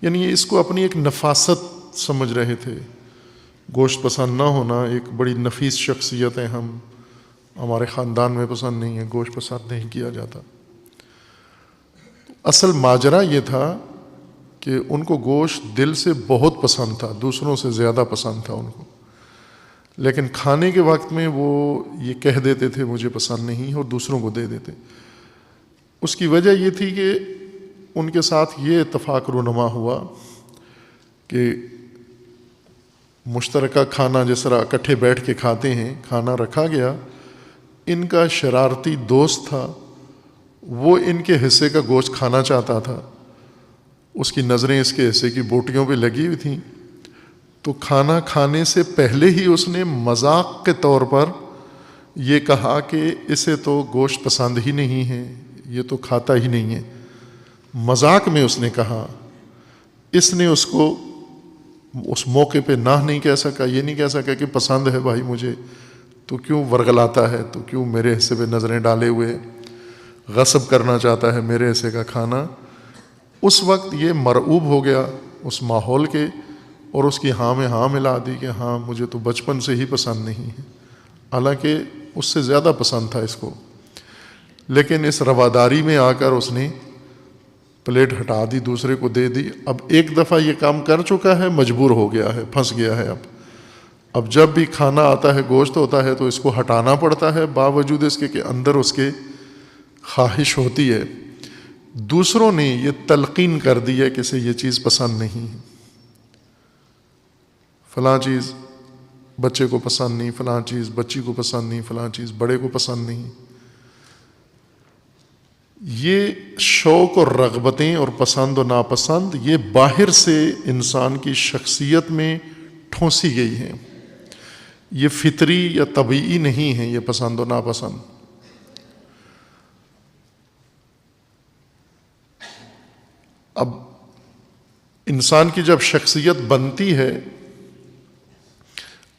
A: یعنی یہ اس کو اپنی ایک نفاست سمجھ رہے تھے. گوشت پسند نہ ہونا ایک بڑی نفیس شخصیت ہے، ہمارے خاندان میں پسند نہیں ہے، گوشت پسند نہیں کیا جاتا. اصل ماجرا یہ تھا کہ ان کو گوشت دل سے بہت پسند تھا، دوسروں سے زیادہ پسند تھا ان کو، لیکن کھانے کے وقت میں وہ یہ کہہ دیتے تھے مجھے پسند نہیں، اور دوسروں کو دے دیتے. اس کی وجہ یہ تھی کہ ان کے ساتھ یہ اتفاق رونما ہوا کہ مشترکہ کھانا جس طرح اکٹھے بیٹھ کے کھاتے ہیں، کھانا رکھا گیا، ان کا شرارتی دوست تھا، وہ ان کے حصے کا گوشت کھانا چاہتا تھا. اس کی نظریں اس کے حصے کی بوٹیوں پہ لگی ہوئی تھیں، تو کھانا کھانے سے پہلے ہی اس نے مذاق کے طور پر یہ کہا کہ اسے تو گوشت پسند ہی نہیں ہے، یہ تو کھاتا ہی نہیں ہے. مذاق میں اس نے کہا. اس نے اس کو اس موقع پہ نہ نہیں کہہ سکا، یہ نہیں کہہ سکا کہ پسند ہے بھائی مجھے، تو کیوں ورگلاتا ہے، تو کیوں میرے حصے پہ نظریں ڈالے ہوئے غصب کرنا چاہتا ہے میرے حصے کا کھانا. اس وقت یہ مرعوب ہو گیا اس ماحول کے، اور اس کی ہاں میں ہاں ملا دی کہ ہاں مجھے تو بچپن سے ہی پسند نہیں ہے، حالانکہ اس سے زیادہ پسند تھا اس کو. لیکن اس رواداری میں آ کر اس نے پلیٹ ہٹا دی، دوسرے کو دے دی. اب ایک دفعہ یہ کام کر چکا ہے، مجبور ہو گیا ہے، پھنس گیا ہے. اب جب بھی کھانا آتا ہے، گوشت ہوتا ہے، تو اس کو ہٹانا پڑتا ہے، باوجود اس کے کہ اندر اس کے خواہش ہوتی ہے. دوسروں نے یہ تلقین کر دی ہے کہ اسے یہ چیز پسند نہیں ہے، فلاں چیز بچے کو پسند نہیں، فلاں چیز بچی کو پسند نہیں، فلاں چیز بڑے کو پسند نہیں. یہ شوق اور رغبتیں اور پسند و ناپسند یہ باہر سے انسان کی شخصیت میں ٹھونسی گئی ہیں، یہ فطری یا طبیعی نہیں ہے یہ پسند و ناپسند. اب انسان کی جب شخصیت بنتی ہے،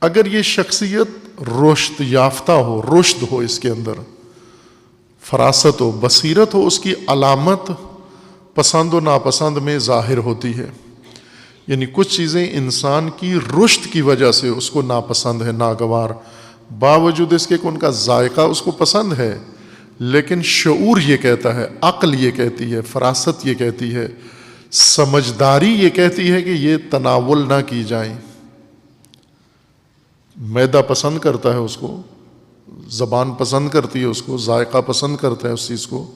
A: اگر یہ شخصیت رشد یافتہ ہو، رشد ہو، اس کے اندر فراست ہو، بصیرت ہو، اس کی علامت پسند و ناپسند میں ظاہر ہوتی ہے. یعنی کچھ چیزیں انسان کی رشد کی وجہ سے اس کو ناپسند ہے، ناگوار، باوجود اس کے کہ ان کا ذائقہ اس کو پسند ہے، لیکن شعور یہ کہتا ہے، عقل یہ کہتی ہے، فراست یہ کہتی ہے، سمجھداری یہ کہتی ہے کہ یہ تناول نہ کی جائیں. معدہ پسند کرتا ہے اس کو، زبان پسند کرتی ہے اس کو، ذائقہ پسند کرتا ہے اس چیز کو،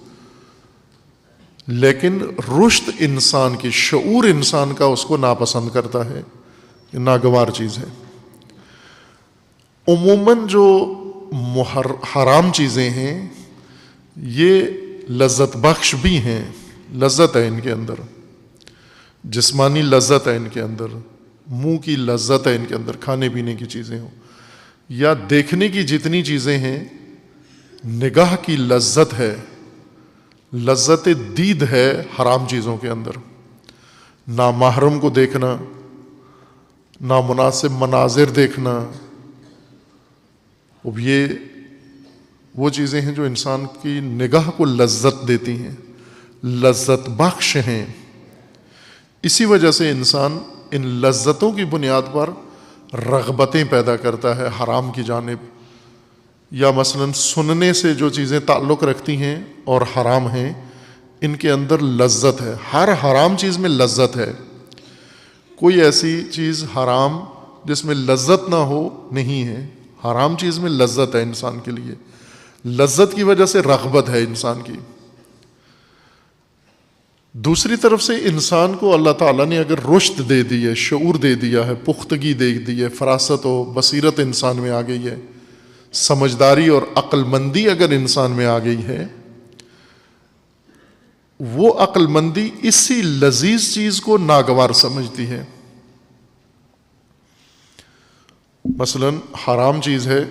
A: لیکن رشد انسان کی، شعور انسان کا اس کو ناپسند کرتا ہے، یہ ناگوار چیز ہے. عموماً جو حرام چیزیں ہیں یہ لذت بخش بھی ہیں، لذت ہے ان کے اندر، جسمانی لذت ہے ان کے اندر، منہ کی لذت ہے ان کے اندر، کھانے پینے کی چیزیں ہوں یا دیکھنے کی جتنی چیزیں ہیں، نگاہ کی لذت ہے، لذت دید ہے حرام چیزوں کے اندر. نامحرم کو دیکھنا، نامناسب مناظر دیکھنا، اب یہ وہ چیزیں ہیں جو انسان کی نگاہ کو لذت دیتی ہیں، لذت بخش ہیں. اسی وجہ سے انسان ان لذتوں کی بنیاد پر رغبتیں پیدا کرتا ہے حرام کی جانب، یا مثلا سننے سے جو چیزیں تعلق رکھتی ہیں اور حرام ہیں، ان کے اندر لذت ہے. ہر حرام چیز میں لذت ہے، کوئی ایسی چیز حرام جس میں لذت نہ ہو نہیں ہے. حرام چیز میں لذت ہے انسان کے لیے، لذت کی وجہ سے رغبت ہے انسان کی۔ دوسری طرف سے انسان کو اللہ تعالیٰ نے اگر رشد دے دی ہے، شعور دے دیا ہے، پختگی دے دی ہے، فراست و بصیرت انسان میں آ گئی ہے، سمجھداری اور عقل مندی اگر انسان میں آ گئی ہے، وہ عقل مندی اسی لذیذ چیز کو ناگوار سمجھتی ہے۔ مثلا حرام چیز ہے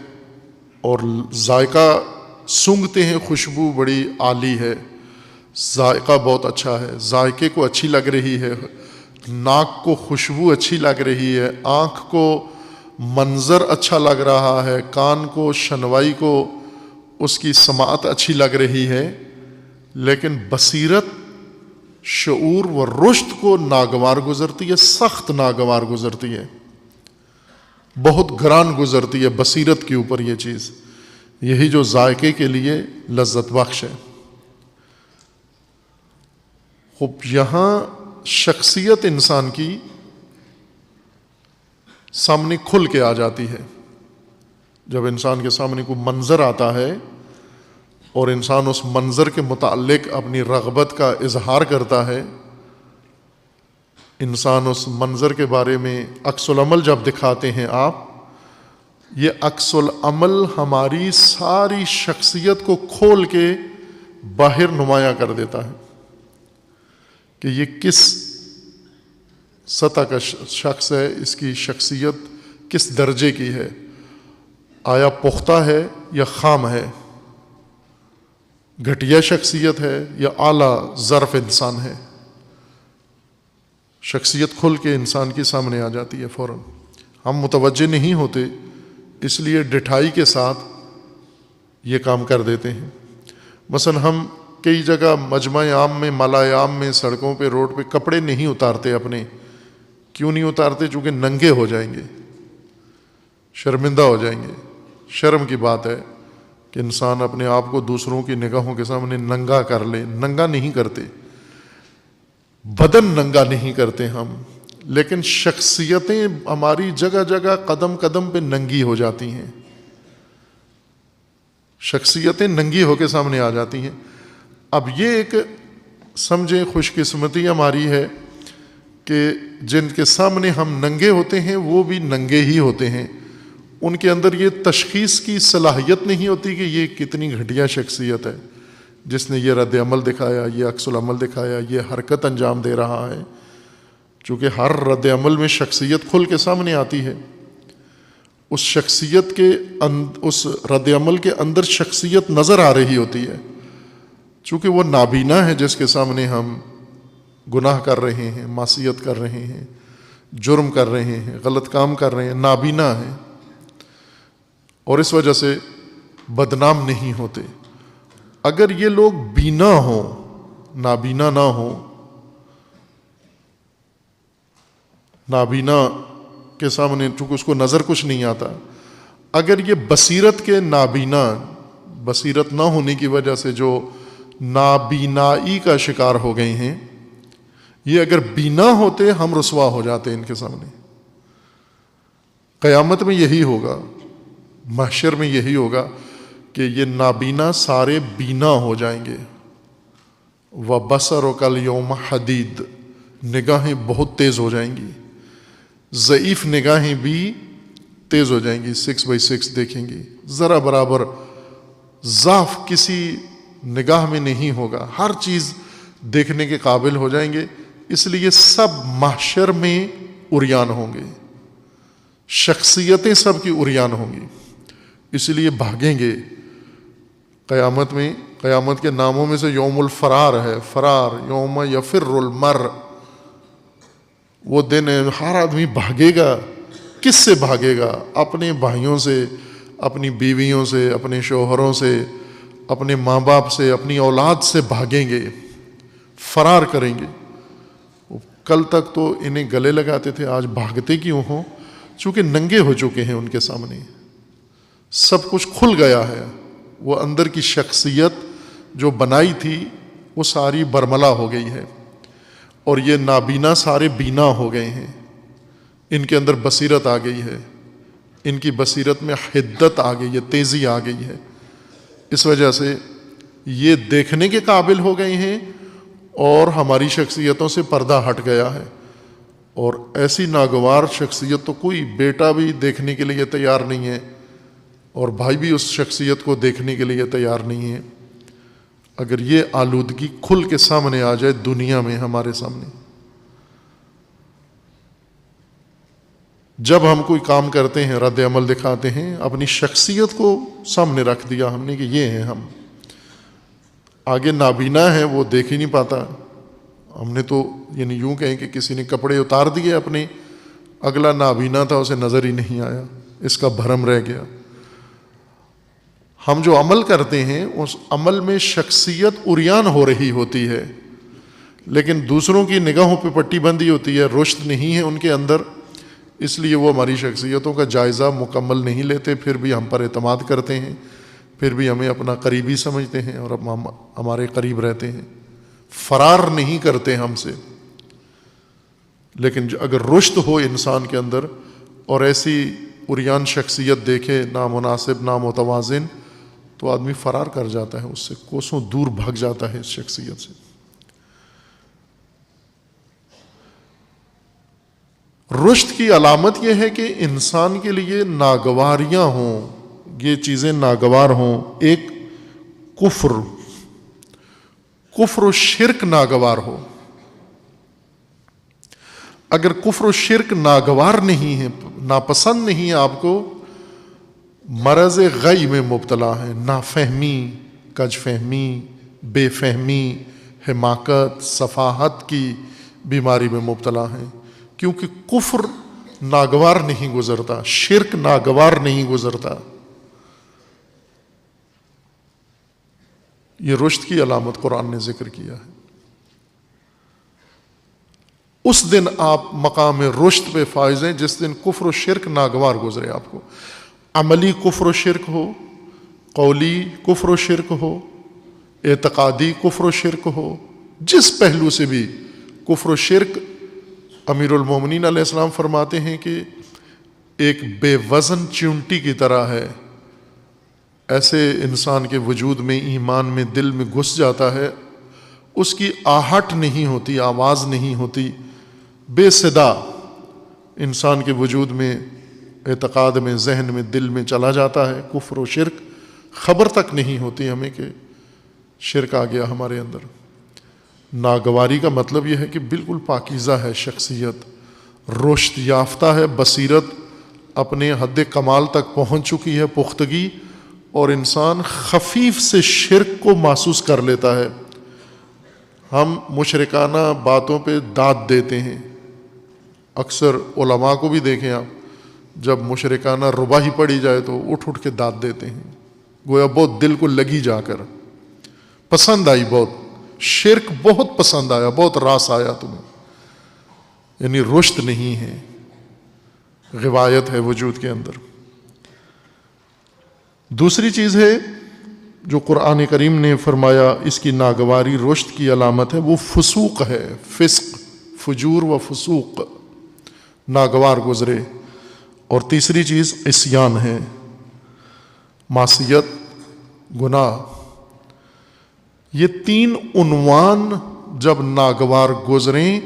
A: اور ذائقہ سونگھتے ہیں، خوشبو بڑی عالی ہے، ذائقہ بہت اچھا ہے، ذائقے کو اچھی لگ رہی ہے، ناک کو خوشبو اچھی لگ رہی ہے، آنکھ کو منظر اچھا لگ رہا ہے، کان کو شنوائی کو اس کی سماعت اچھی لگ رہی ہے، لیکن بصیرت، شعور و رشد کو ناگوار گزرتی ہے، سخت ناگوار گزرتی ہے، بہت گران گزرتی ہے بصیرت کے اوپر یہ چیز۔ یہی جو ذائقے کے لیے لذت بخش ہے۔ خوب یہاں شخصیت انسان کی سامنے کھل کے آ جاتی ہے۔ جب انسان کے سامنے کوئی منظر آتا ہے اور انسان اس منظر کے متعلق اپنی رغبت کا اظہار کرتا ہے، انسان اس منظر کے بارے میں عکس العمل جب دکھاتے ہیں آپ، یہ عکس العمل ہماری ساری شخصیت کو کھول کے باہر نمایاں کر دیتا ہے کہ یہ کس سطح کا شخص ہے، اس کی شخصیت کس درجے کی ہے، آیا پختہ ہے یا خام ہے، گھٹیا شخصیت ہے یا اعلیٰ ظرف انسان ہے۔ شخصیت کھل کے انسان کے سامنے آ جاتی ہے فوراً۔ ہم متوجہ نہیں ہوتے، اس لیے ڈٹھائی کے ساتھ یہ کام کر دیتے ہیں۔ مثلا ہم کئی جگہ مجمع عام میں، مالا عام میں، سڑکوں پہ، روڈ پہ کپڑے نہیں اتارتے اپنے۔ کیوں نہیں اتارتے؟ چونکہ ننگے ہو جائیں گے، شرمندہ ہو جائیں گے۔ شرم کی بات ہے کہ انسان اپنے آپ کو دوسروں کی نگاہوں کے سامنے ننگا کر لے۔ ننگا نہیں کرتے، بدن ننگا نہیں کرتے ہم، لیکن شخصیتیں ہماری جگہ جگہ قدم قدم پہ ننگی ہو جاتی ہیں، شخصیتیں ننگی ہو کے سامنے آ جاتی ہیں۔ اب یہ ایک سمجھیں خوش قسمتی ہماری ہے کہ جن کے سامنے ہم ننگے ہوتے ہیں وہ بھی ننگے ہی ہوتے ہیں، ان کے اندر یہ تشخیص کی صلاحیت نہیں ہوتی کہ یہ کتنی گھٹیا شخصیت ہے جس نے یہ رد عمل دکھایا، یہ عکس العمل دکھایا، یہ حرکت انجام دے رہا ہے۔ چونکہ ہر رد عمل میں شخصیت کھل کے سامنے آتی ہے، اس شخصیت کے اس رد عمل کے اندر شخصیت نظر آ رہی ہوتی ہے۔ چونکہ وہ نابینا ہے جس کے سامنے ہم گناہ کر رہے ہیں، معصیت کر رہے ہیں، جرم کر رہے ہیں، غلط کام کر رہے ہیں، نابینا ہے، اور اس وجہ سے بدنام نہیں ہوتے۔ اگر یہ لوگ بینا ہوں، نابینا نہ ہوں، نابینا کے سامنے چونکہ اس کو نظر کچھ نہیں آتا، اگر یہ بصیرت کے نابینا، بصیرت نہ ہونے کی وجہ سے جو نابینائی کا شکار ہو گئے ہیں، یہ اگر بینا ہوتے ہم رسوا ہو جاتے ان کے سامنے۔ قیامت میں یہی ہوگا، محشر میں یہی ہوگا کہ یہ نابینا سارے بینا ہو جائیں گے۔ وَبَصَرُكَ الْيَوْمَ حَدِيدٌ، نگاہیں بہت تیز ہو جائیں گی، ضعیف نگاہیں بھی تیز ہو جائیں گی، 6x6 دیکھیں گی، ذرا برابر ضعف کسی نگاہ میں نہیں ہوگا، ہر چیز دیکھنے کے قابل ہو جائیں گے۔ اس لیے سب محشر میں عریان ہوں گے، شخصیتیں سب کی عریان ہوں گی، اس لیے بھاگیں گے قیامت میں۔ قیامت کے ناموں میں سے یوم الفرار ہے، فرار، یوم یفر المرء، وہ دن ہے ہر آدمی بھاگے گا۔ کس سے بھاگے گا؟ اپنے بھائیوں سے، اپنی بیویوں سے، اپنے شوہروں سے، اپنے ماں باپ سے، اپنی اولاد سے بھاگیں گے، فرار کریں گے۔ کل تک تو انہیں گلے لگاتے تھے، آج بھاگتے کیوں ہوں؟ چونکہ ننگے ہو چکے ہیں ان کے سامنے، سب کچھ کھل گیا ہے، وہ اندر کی شخصیت جو بنائی تھی وہ ساری برملا ہو گئی ہے، اور یہ نابینا سارے بینا ہو گئے ہیں، ان کے اندر بصیرت آ گئی ہے، ان کی بصیرت میں حدت آ گئی ہے، تیزی آ گئی ہے، اس وجہ سے یہ دیکھنے کے قابل ہو گئے ہیں اور ہماری شخصیتوں سے پردہ ہٹ گیا ہے. اور ایسی ناگوار شخصیت تو کوئی بیٹا بھی دیکھنے کے لیے تیار نہیں ہے اور بھائی بھی اس شخصیت کو دیکھنے کے لیے تیار نہیں ہے. اگر یہ آلودگی کھل کے سامنے آ جائے دنیا میں ہمارے سامنے، جب ہم کوئی کام کرتے ہیں، رد عمل دکھاتے ہیں، اپنی شخصیت کو سامنے رکھ دیا ہم نے کہ یہ ہیں ہم. آگے نابینا ہے وہ دیکھ ہی نہیں پاتا. ہم نے تو یعنی یوں کہیں کہ کسی نے کپڑے اتار دیے اپنے، اگلا نابینا تھا اسے نظر ہی نہیں آیا، اس کا بھرم رہ گیا. ہم جو عمل کرتے ہیں اس عمل میں شخصیت عریان ہو رہی ہوتی ہے، لیکن دوسروں کی نگاہوں پہ پٹی بندھی ہوتی ہے، رشد نہیں ہے ان کے اندر، اس لیے وہ ہماری شخصیتوں کا جائزہ مکمل نہیں لیتے، پھر بھی ہم پر اعتماد کرتے ہیں، پھر بھی ہمیں اپنا قریبی سمجھتے ہیں اور ہمارے قریب رہتے ہیں، فرار نہیں کرتے ہم سے. لیکن اگر رشد ہو انسان کے اندر اور ایسی عریان شخصیت دیکھے نامناسب نامتوازن، تو آدمی فرار کر جاتا ہے، اس سے کوسوں دور بھاگ جاتا ہے اس شخصیت سے. رشد کی علامت یہ ہے کہ انسان کے لیے ناگواریاں ہوں، یہ چیزیں ناگوار ہوں. ایک کفر و شرک ناگوار ہو. اگر کفر و شرک ناگوار نہیں ہے، ناپسند نہیں ہے آپ کو، مرض غی میں مبتلا ہے، نافہمی، کج فہمی، بے فہمی، حماقت، سفاہت کی بیماری میں مبتلا ہیں. کیونکہ کفر ناگوار نہیں گزرتا، شرک ناگوار نہیں گزرتا. یہ رشد کی علامت قرآن نے ذکر کیا ہے. اس دن آپ مقام رشد پہ فائز ہیں جس دن کفر و شرک ناگوار گزرے آپ کو. عملی کفر و شرک ہو، قولی کفر و شرک ہو، اعتقادی کفر و شرک ہو، جس پہلو سے بھی کفر و شرک. امیر المومنین علیہ السلام فرماتے ہیں کہ ایک بے وزن چونٹی کی طرح ہے. ایسے انسان کے وجود میں، ایمان میں، دل میں گھس جاتا ہے، اس کی آہٹ نہیں ہوتی، آواز نہیں ہوتی، بے صدا انسان کے وجود میں، اعتقاد میں، ذہن میں، دل میں چلا جاتا ہے. کفر و شرک خبر تک نہیں ہوتی ہمیں کہ شرک آ گیا ہمارے اندر. ناگواری کا مطلب یہ ہے کہ بالکل پاکیزہ ہے شخصیت، رشد یافتہ ہے، بصیرت اپنے حد کمال تک پہنچ چکی ہے، پختگی، اور انسان خفیف سے شرک کو محسوس کر لیتا ہے. ہم مشرکانہ باتوں پہ داد دیتے ہیں. اکثر علماء کو بھی دیکھیں آپ، جب مشرکانہ رباہی پڑھی جائے تو اٹھ اٹھ کے داد دیتے ہیں، گویا بہت دل کو لگی، جا کر پسند آئی، بہت شرک بہت پسند آیا، بہت راس آیا تمہیں. یعنی رشد نہیں ہے، غوایت ہے وجود کے اندر. دوسری چیز ہے جو قرآن کریم نے فرمایا اس کی ناگواری رشد کی علامت ہے، وہ فسوق ہے. فسق، فجور و فسوق، ناگوار گزرے. اور تیسری چیز عصیان ہے، معصیت، گناہ. یہ تین عنوان جب ناگوار گزریں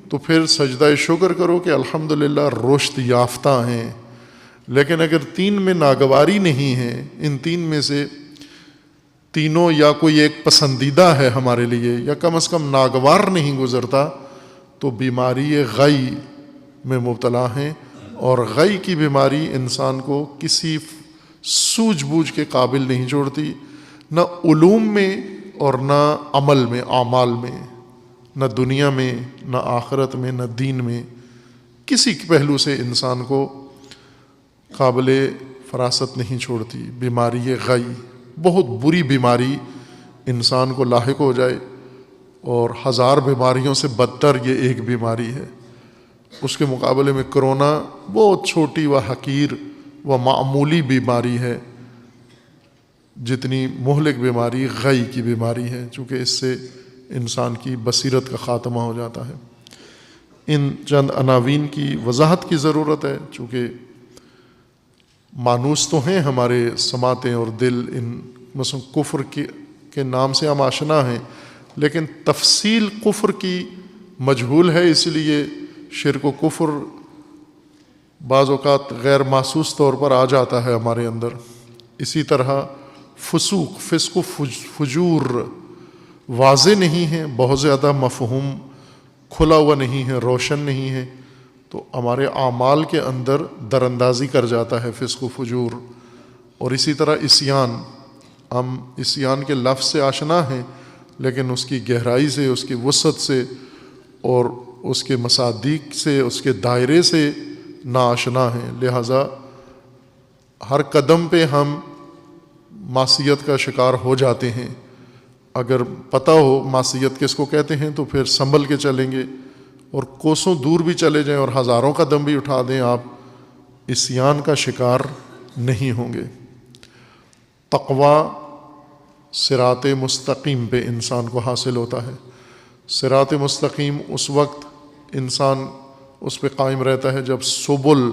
A: تو پھر سجدہ شکر کرو کہ الحمدللہ رشد یافتہ ہیں. لیکن اگر تین میں ناگواری نہیں ہے، ان تین میں سے تینوں یا کوئی ایک پسندیدہ ہے ہمارے لیے، یا کم از کم ناگوار نہیں گزرتا، تو بیماری غی میں مبتلا ہیں. اور غی کی بیماری انسان کو کسی سوجھ بوجھ کے قابل نہیں چھوڑتی، نہ علوم میں اور نہ عمل میں، اعمال میں، نہ دنیا میں، نہ آخرت میں، نہ دین میں. کسی پہلو سے انسان کو قابل فراست نہیں چھوڑتی. بیماری غی بہت بری بیماری انسان کو لاحق ہو جائے، اور ہزار بیماریوں سے بدتر یہ ایک بیماری ہے. اس کے مقابلے میں کرونا بہت چھوٹی و حقیر و معمولی بیماری ہے، جتنی مہلک بیماری غی کی بیماری ہے، چونکہ اس سے انسان کی بصیرت کا خاتمہ ہو جاتا ہے. ان چند عناوین کی وضاحت کی ضرورت ہے، چونکہ مانوس تو ہیں ہمارے سماعتیں اور دل ان مثلا کفر کے نام سے ہم آشنا ہیں، لیکن تفصیل کفر کی مجہول ہے، اس لیے شرک و کفر بعض اوقات غیر محسوس طور پر آ جاتا ہے ہمارے اندر۔ اسی طرح فسوق، فسق و فجور واضح نہیں ہے، بہت زیادہ مفہوم کھلا ہوا نہیں ہے، روشن نہیں ہے، تو ہمارے اعمال کے اندر دراندازی کر جاتا ہے فسق و فجور۔ اور اسی طرح عصیان، ہم عصیان کے لفظ سے آشنا ہیں لیکن اس کی گہرائی سے، اس کی وسعت سے اور اس کے مصادیق سے، اس کے دائرے سے ناآشنا ہیں، لہٰذا ہر قدم پہ ہم معصیت کا شکار ہو جاتے ہیں۔ اگر پتہ ہو معصیت کس کو کہتے ہیں تو پھر سنبھل کے چلیں گے، اور کوسوں دور بھی چلے جائیں اور ہزاروں قدم بھی اٹھا دیں، آپ عصیان کا شکار نہیں ہوں گے۔ تقویٰ صراط مستقیم پہ انسان کو حاصل ہوتا ہے۔ صراط مستقیم اس وقت انسان اس پہ قائم رہتا ہے جب سبل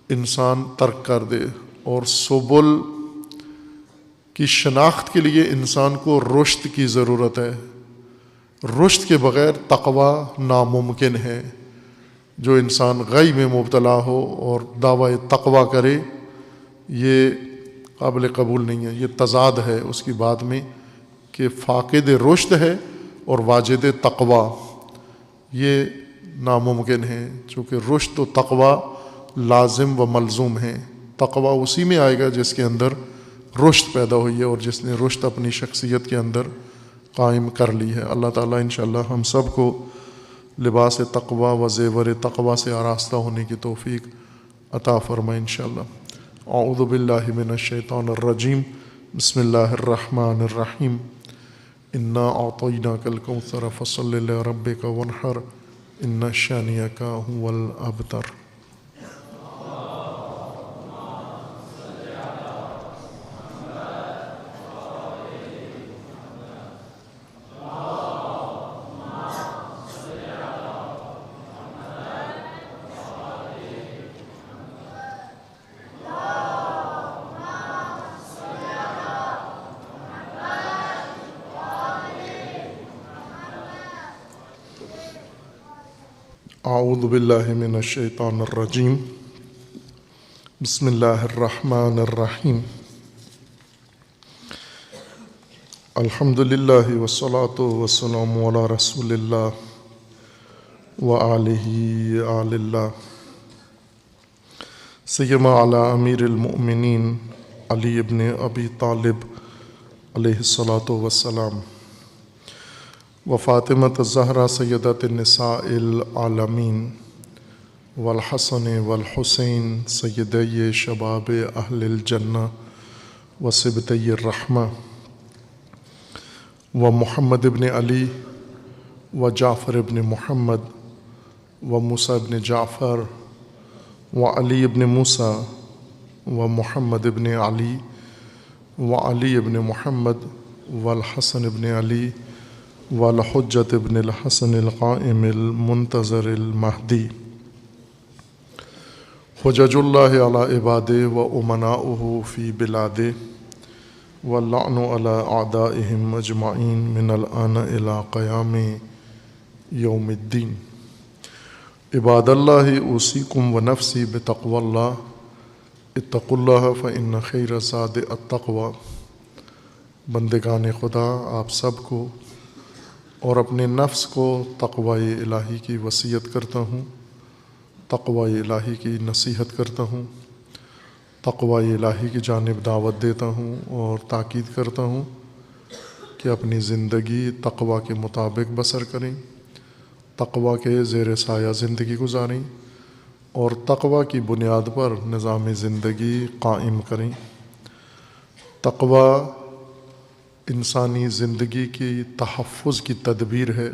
A: انسان ترک کر دے، اور سبل کی شناخت کے لیے انسان کو رشد کی ضرورت ہے۔ رشد کے بغیر تقویٰ ناممکن ہے۔ جو انسان غی میں مبتلا ہو اور دعوی تقویٰ کرے، یہ قابل قبول نہیں ہے، یہ تضاد ہے اس کی بات میں کہ فاقد رشد ہے اور واجد تقویٰ، یہ ناممکن ہے، چونکہ رشد و تقویٰ لازم و ملزوم ہیں۔ تقویٰ اسی میں آئے گا جس کے اندر رشد پیدا ہوئی ہے اور جس نے رشد اپنی شخصیت کے اندر قائم کر لی ہے۔ اللہ تعالیٰ انشاءاللہ ہم سب کو لباس تقویٰ و زیور تقویٰ سے آراستہ ہونے کی توفیق عطا فرمائے انشاءاللہ۔ اعوذ باللہ من الشیطان الرجیم، بسم اللہ الرحمن الرحیم۔ انا اعطیناک الکوثر فصل لربک وانحر ان شانئک هو الابتر۔ اعوذ باللہ من الشیطان الرجیم، بسم اللہ الرحمن الرحیم۔ الحمد للہ والصلاة والسلام علی رسول اللہ وآلہ آل اللہ، سیما علی امیر المؤمنین علی ابن ابی طالب علیہ الصلاۃ والسلام، وفاطمۃ الزہرا سیدۃ النساء العالمین، والحسن والحسین سیدی شباب اہل الجنہ وصبطی الرحمہ، ومحمد ابن علی وجعفر ابن محمد وموسیٰ ابن جعفر وعلی ابن موسیٰ ومحمد ابن علی وعلی ابن محمد والحسن ابن علی والحجۃ ابن الحسن القائم المنتظر المہدی، حجج اللہ علی عبادہ و امناؤہ فی بلادہ، واللعن علی اعدائہم اجمعین من الآن الی قیام یوم الدین۔ عباد اللہ اوصیکم و نفسی بتقوی اللہ، اتقوا اللہ فإن خیر الزاد التقوی۔ بندگان خدا، آپ سب کو اور اپنے نفس کو تقوی الہی کی وصیت کرتا ہوں، تقوی الہی کی نصیحت کرتا ہوں، تقوی الہی کی جانب دعوت دیتا ہوں اور تاکید کرتا ہوں کہ اپنی زندگی تقوی کے مطابق بسر کریں، تقوی کے زیر سایہ زندگی گزاریں اور تقوی کی بنیاد پر نظام زندگی قائم کریں۔ تقوی انسانی زندگی کی تحفظ کی تدبیر ہے،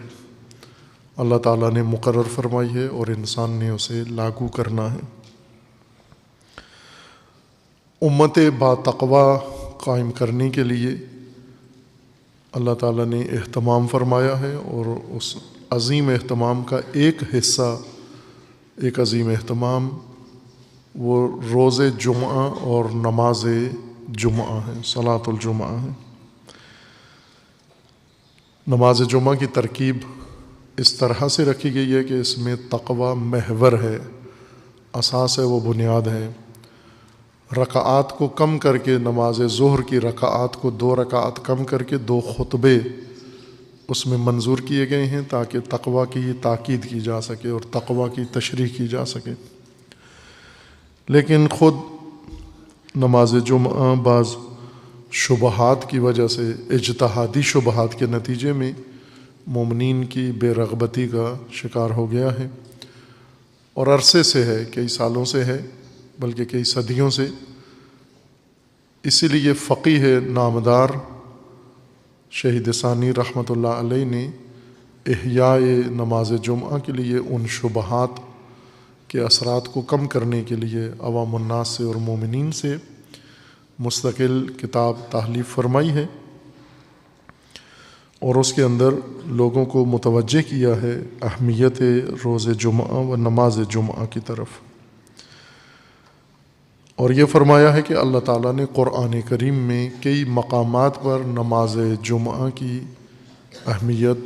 A: اللہ تعالیٰ نے مقرر فرمائی ہے اور انسان نے اسے لاگو کرنا ہے۔ امت با تقوی قائم کرنے کے لیے اللہ تعالیٰ نے اہتمام فرمایا ہے، اور اس عظیم اہتمام کا ایک حصہ، ایک عظیم اہتمام وہ روز جمعہ اور نماز جمعہ ہے، صلاۃ الجمعہ ہے۔ نماز جمعہ کی ترکیب اس طرح سے رکھی گئی ہے کہ اس میں تقوی محور ہے، اساس ہے، وہ بنیاد ہے۔ رکعات کو کم کر کے، نماز ظہر کی رکعات کو 2 رکعات کم کر کے 2 خطبے اس میں منظور کیے گئے ہیں تاکہ تقوی کی تاکید کی جا سکے اور تقوی کی تشریح کی جا سکے۔ لیکن خود نماز جمعہ بعض شبہات کی وجہ سے، اجتہادی شبہات کے نتیجے میں مومنین کی بے رغبتی کا شکار ہو گیا ہے، اور عرصے سے ہے، کئی سالوں سے ہے، بلکہ کئی صدیوں سے۔ اسی لیے فقیہ نامدار شہید ثانی رحمۃ اللہ علیہ نے احیاء نماز جمعہ کے لیے ان شبہات کے اثرات کو کم کرنے کے لیے عوام الناس سے اور مومنین سے مستقل کتاب تالیف فرمائی ہے، اور اس کے اندر لوگوں کو متوجہ کیا ہے اہمیت روز جمعہ و نماز جمعہ کی طرف۔ اور یہ فرمایا ہے کہ اللہ تعالیٰ نے قرآن کریم میں کئی مقامات پر نماز جمعہ کی اہمیت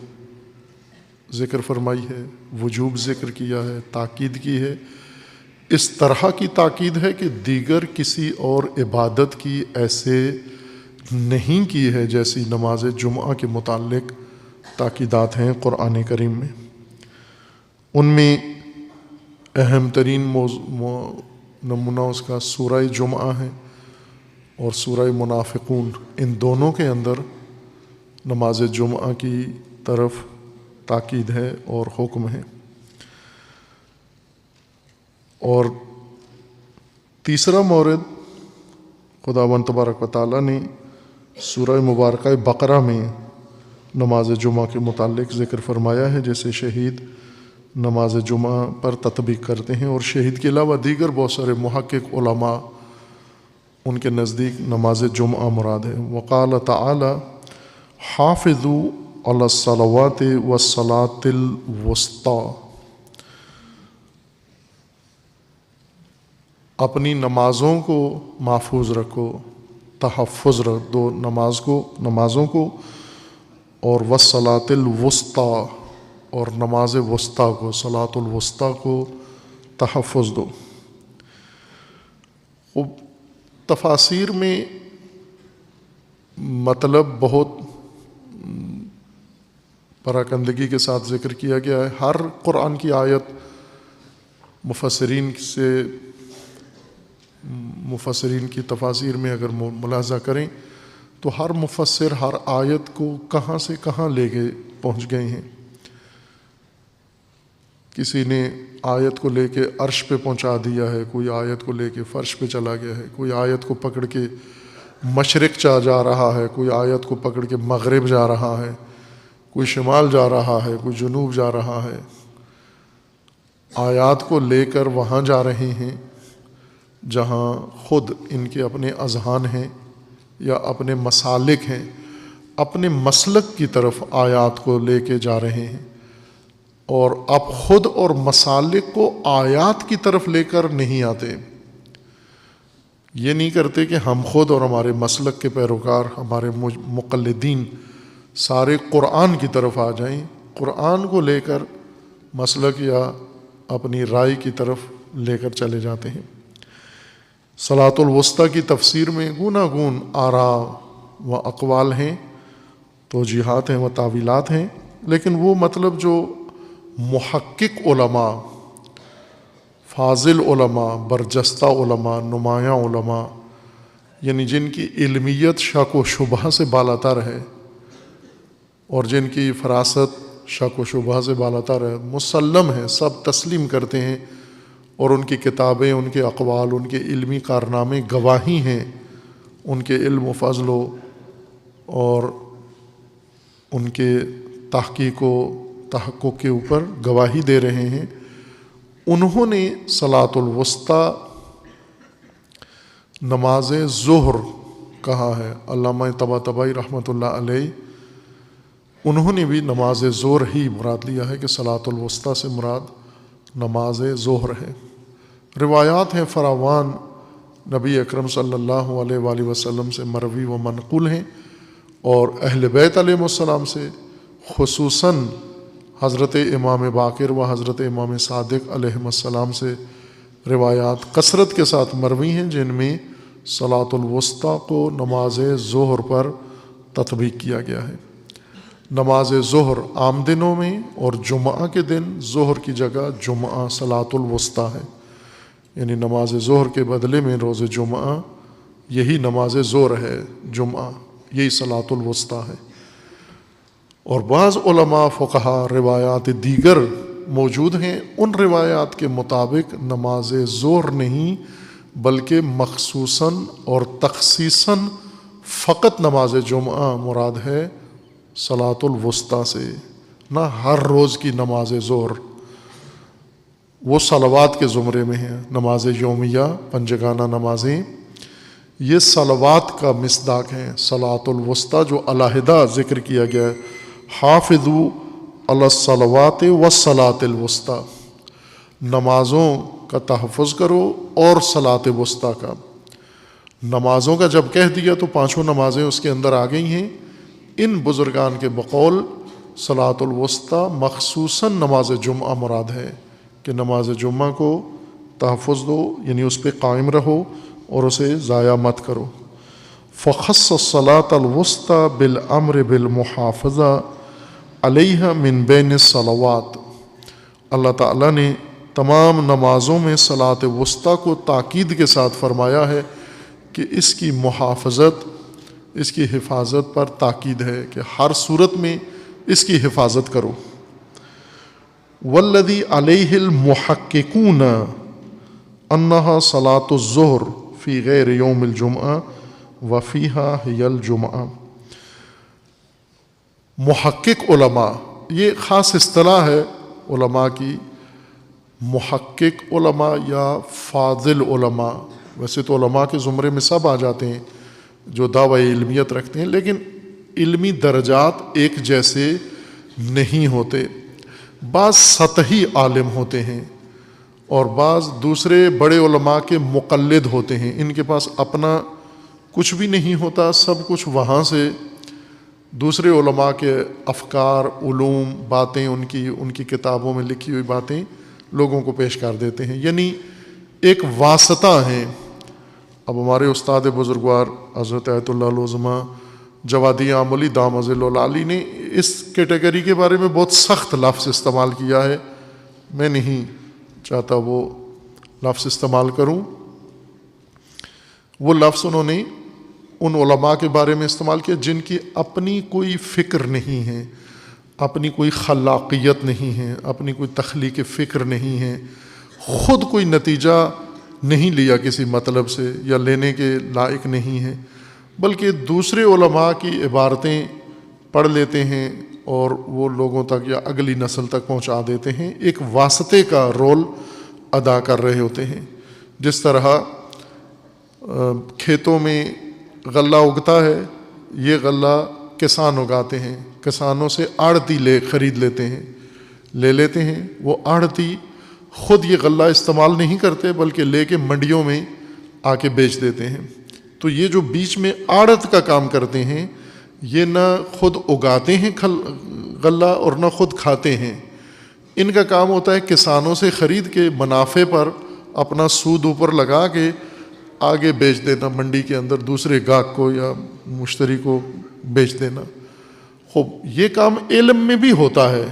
A: ذکر فرمائی ہے، وجوب ذکر کیا ہے، تاکید کی ہے۔ اس طرح کی تاکید ہے کہ دیگر کسی اور عبادت کی ایسے نہیں کی ہے جیسی نماز جمعہ کے متعلق تاکیدات ہیں قرآن کریم میں۔ ان میں اہم ترین نمونہ اس کا سورہ جمعہ ہے اور سورہ منافقون، ان دونوں کے اندر نماز جمعہ کی طرف تاکید ہے اور حکم ہے۔ اور تیسرا مورد خداوند تبارک و تعالیٰ نے سورہ مبارکہ بقرہ میں نماز جمعہ کے متعلق ذکر فرمایا ہے، جیسے شہید نماز جمعہ پر تطبیق کرتے ہیں، اور شہید کے علاوہ دیگر بہت سارے محقق علماء ان کے نزدیک نماز جمعہ مراد ہے۔ وقال تعالی حافظوا علی الصلوات والصلاۃ الوسطی، اپنی نمازوں کو محفوظ رکھو، تحفظ رکھ دو نمازوں کو، اور والصلاۃ الوسطی، اور نماز وسطیٰ کو، صلاۃ الوسطیٰ کو تحفظ دو۔ تفاسیر میں مطلب بہت پراکندگی کے ساتھ ذکر کیا گیا ہے۔ ہر قرآن کی آیت مفسرین کی تفاسیر میں اگر ملاحظہ کریں تو ہر مفسر ہر آیت کو کہاں سے کہاں لے کے پہنچ گئے ہیں۔ کسی نے آیت کو لے کے عرش پہ پہنچا دیا ہے، کوئی آیت کو لے کے فرش پہ چلا گیا ہے، کوئی آیت کو پکڑ کے مشرق جا رہا ہے، کوئی آیت کو پکڑ کے مغرب جا رہا ہے، کوئی شمال جا رہا ہے، کوئی جنوب جا رہا ہے۔ آیات کو لے کر وہاں جا رہے ہیں جہاں خود ان کے اپنے اذہان ہیں یا اپنے مسالک ہیں، اپنے مسلک کی طرف آیات کو لے کے جا رہے ہیں، اور اب خود اور مسالک کو آیات کی طرف لے کر نہیں آتے۔ یہ نہیں کرتے کہ ہم خود اور ہمارے مسلک کے پیروکار، ہمارے مقلدین سارے قرآن کی طرف آ جائیں، قرآن کو لے کر مسلک یا اپنی رائے کی طرف لے کر چلے جاتے ہیں۔ صلاۃ الوسطیٰ کی تفسیر میں گوناگون آراء و اقوال ہیں، توجیحات ہیں و تاویلات ہیں، لیکن وہ مطلب جو محقق علماء، فاضل علماء، برجستہ علماء، نمایاں علماء، یعنی جن کی علمیت شک و شبہ سے بالاتر ہے اور جن کی فراست شک و شبہ سے بالاتر ہے، مسلم ہے، سب تسلیم کرتے ہیں، اور ان کی کتابیں، ان کے اقوال، ان کے علمی کارنامے گواہی ہیں ان کے علم و فضل اور ان کے تحقیق و تحقق کے اوپر گواہی دے رہے ہیں۔ انہوں نے صلاۃ الوسطیٰ نماز ظہر کہا ہے۔ علامہ طباطبائی رحمۃ اللہ علیہ انہوں نے بھی نماز ظہر ہی مراد لیا ہے کہ صلاۃ الوسطیٰ سے مراد نماز ظہر ہے۔ روایات ہیں فراوان نبی اکرم صلی اللہ علیہ وآلہ وسلم سے مروی و منقول ہیں، اور اہل بیت علیہ السلام سے، خصوصاً حضرت امام باقر و حضرت امام صادق علیہ السلام سے روایات کثرت کے ساتھ مروی ہیں، جن میں صلاۃ الوسطیٰ کو نماز ظہر پر تطبیق کیا گیا ہے۔ نماز ظہر عام دنوں میں اور جمعہ کے دن ظہر کی جگہ جمعہ صلاۃ الوسطیٰ ہے، یعنی نماز ظہر کے بدلے میں روز جمعہ یہی نماز ظہر ہے، جمعہ یہی صلاۃ الوسطیٰ ہے۔ اور بعض علماء فقہا روایات دیگر موجود ہیں، ان روایات کے مطابق نماز ظہر نہیں بلکہ مخصوصاً اور تخصیصاً فقط نماز جمعہ مراد ہے صلاۃ الوسطیٰ سے، نہ ہر روز کی نماز ظہر۔ وہ صلوات کے زمرے میں ہیں، نماز یومیہ پنجگانہ نمازیں، یہ صلوات کا مصداق ہیں۔ صلاۃ الوسطیٰ جو علیحدہ ذکر کیا گیا ہے، حافظوا علی الصلوات والصلاۃ الوسطیٰ، نمازوں کا تحفظ کرو اور صلاۃ وسطیٰ کا۔ نمازوں کا جب کہہ دیا تو پانچوں نمازیں اس کے اندر آ گئی ہیں۔ ان بزرگان کے بقول صلاۃ الوسطیٰ مخصوصاً نماز جمعہ مراد ہے، کہ نماز جمعہ کو تحفظ دو، یعنی اس پہ قائم رہو اور اسے ضائع مت کرو۔ فخص الصلاۃ الوسطیٰ بالامر بالمحافظہ علیہ من بین الصلوات، اللہ تعالیٰ نے تمام نمازوں میں صلاۃ وسطیٰ کو تاکید کے ساتھ فرمایا ہے کہ اس کی محافظت، اس کی حفاظت پر تاکید ہے کہ ہر صورت میں اس کی حفاظت کرو۔ والذی علیہ المحققون انہا صلاۃ الظہر فی غیر یوم الجمعہ وفیہا ہی الجمعہ۔ محقق علماء، یہ خاص اصطلاح ہے علماء کی، محقق علماء یا فاضل علماء۔ ویسے تو علماء کے زمرے میں سب آ جاتے ہیں جو دعوی علمیت رکھتے ہیں، لیکن علمی درجات ایک جیسے نہیں ہوتے۔ بعض سطحی عالم ہوتے ہیں اور بعض دوسرے بڑے علماء کے مقلد ہوتے ہیں، ان کے پاس اپنا کچھ بھی نہیں ہوتا، سب کچھ وہاں سے دوسرے علماء کے افکار، علوم، باتیں، ان کی کتابوں میں لکھی ہوئی باتیں لوگوں کو پیش کر دیتے ہیں، یعنی ایک واسطہ ہیں۔ اب ہمارے استاد بزرگوار حضرت آیت اللہ العظمیٰ جوادی عاملی دامہ ظل العالی نے اس کیٹیگری کے بارے میں بہت سخت لفظ استعمال کیا ہے، میں نہیں چاہتا وہ لفظ استعمال کروں۔ وہ لفظ انہوں نے ان علماء کے بارے میں استعمال کیا جن کی اپنی کوئی فکر نہیں ہے، اپنی کوئی خلاقیت نہیں ہے، اپنی کوئی تخلیق فکر نہیں ہے، خود کوئی نتیجہ نہیں لیا کسی مطلب سے یا لینے کے لائق نہیں ہے، بلکہ دوسرے علماء کی عبارتیں پڑھ لیتے ہیں اور وہ لوگوں تک یا اگلی نسل تک پہنچا دیتے ہیں، ایک واسطے کا رول ادا کر رہے ہوتے ہیں۔ جس طرح کھیتوں میں غلہ اگتا ہے، یہ غلہ کسان اگاتے ہیں، کسانوں سے آڑتی خرید لیتے ہیں، لے لیتے ہیں، وہ آڑتی خود یہ غلہ استعمال نہیں کرتے بلکہ لے کے منڈیوں میں آ کے بیچ دیتے ہیں۔ تو یہ جو بیچ میں آڑت کا کام کرتے ہیں، یہ نہ خود اگاتے ہیں غلہ اور نہ خود کھاتے ہیں، ان کا کام ہوتا ہے کسانوں سے خرید کے منافع پر اپنا سود اوپر لگا کے آگے بیچ دینا، منڈی کے اندر دوسرے گاہک کو یا مشتری کو بیچ دینا۔ خوب یہ کام علم میں بھی ہوتا ہے،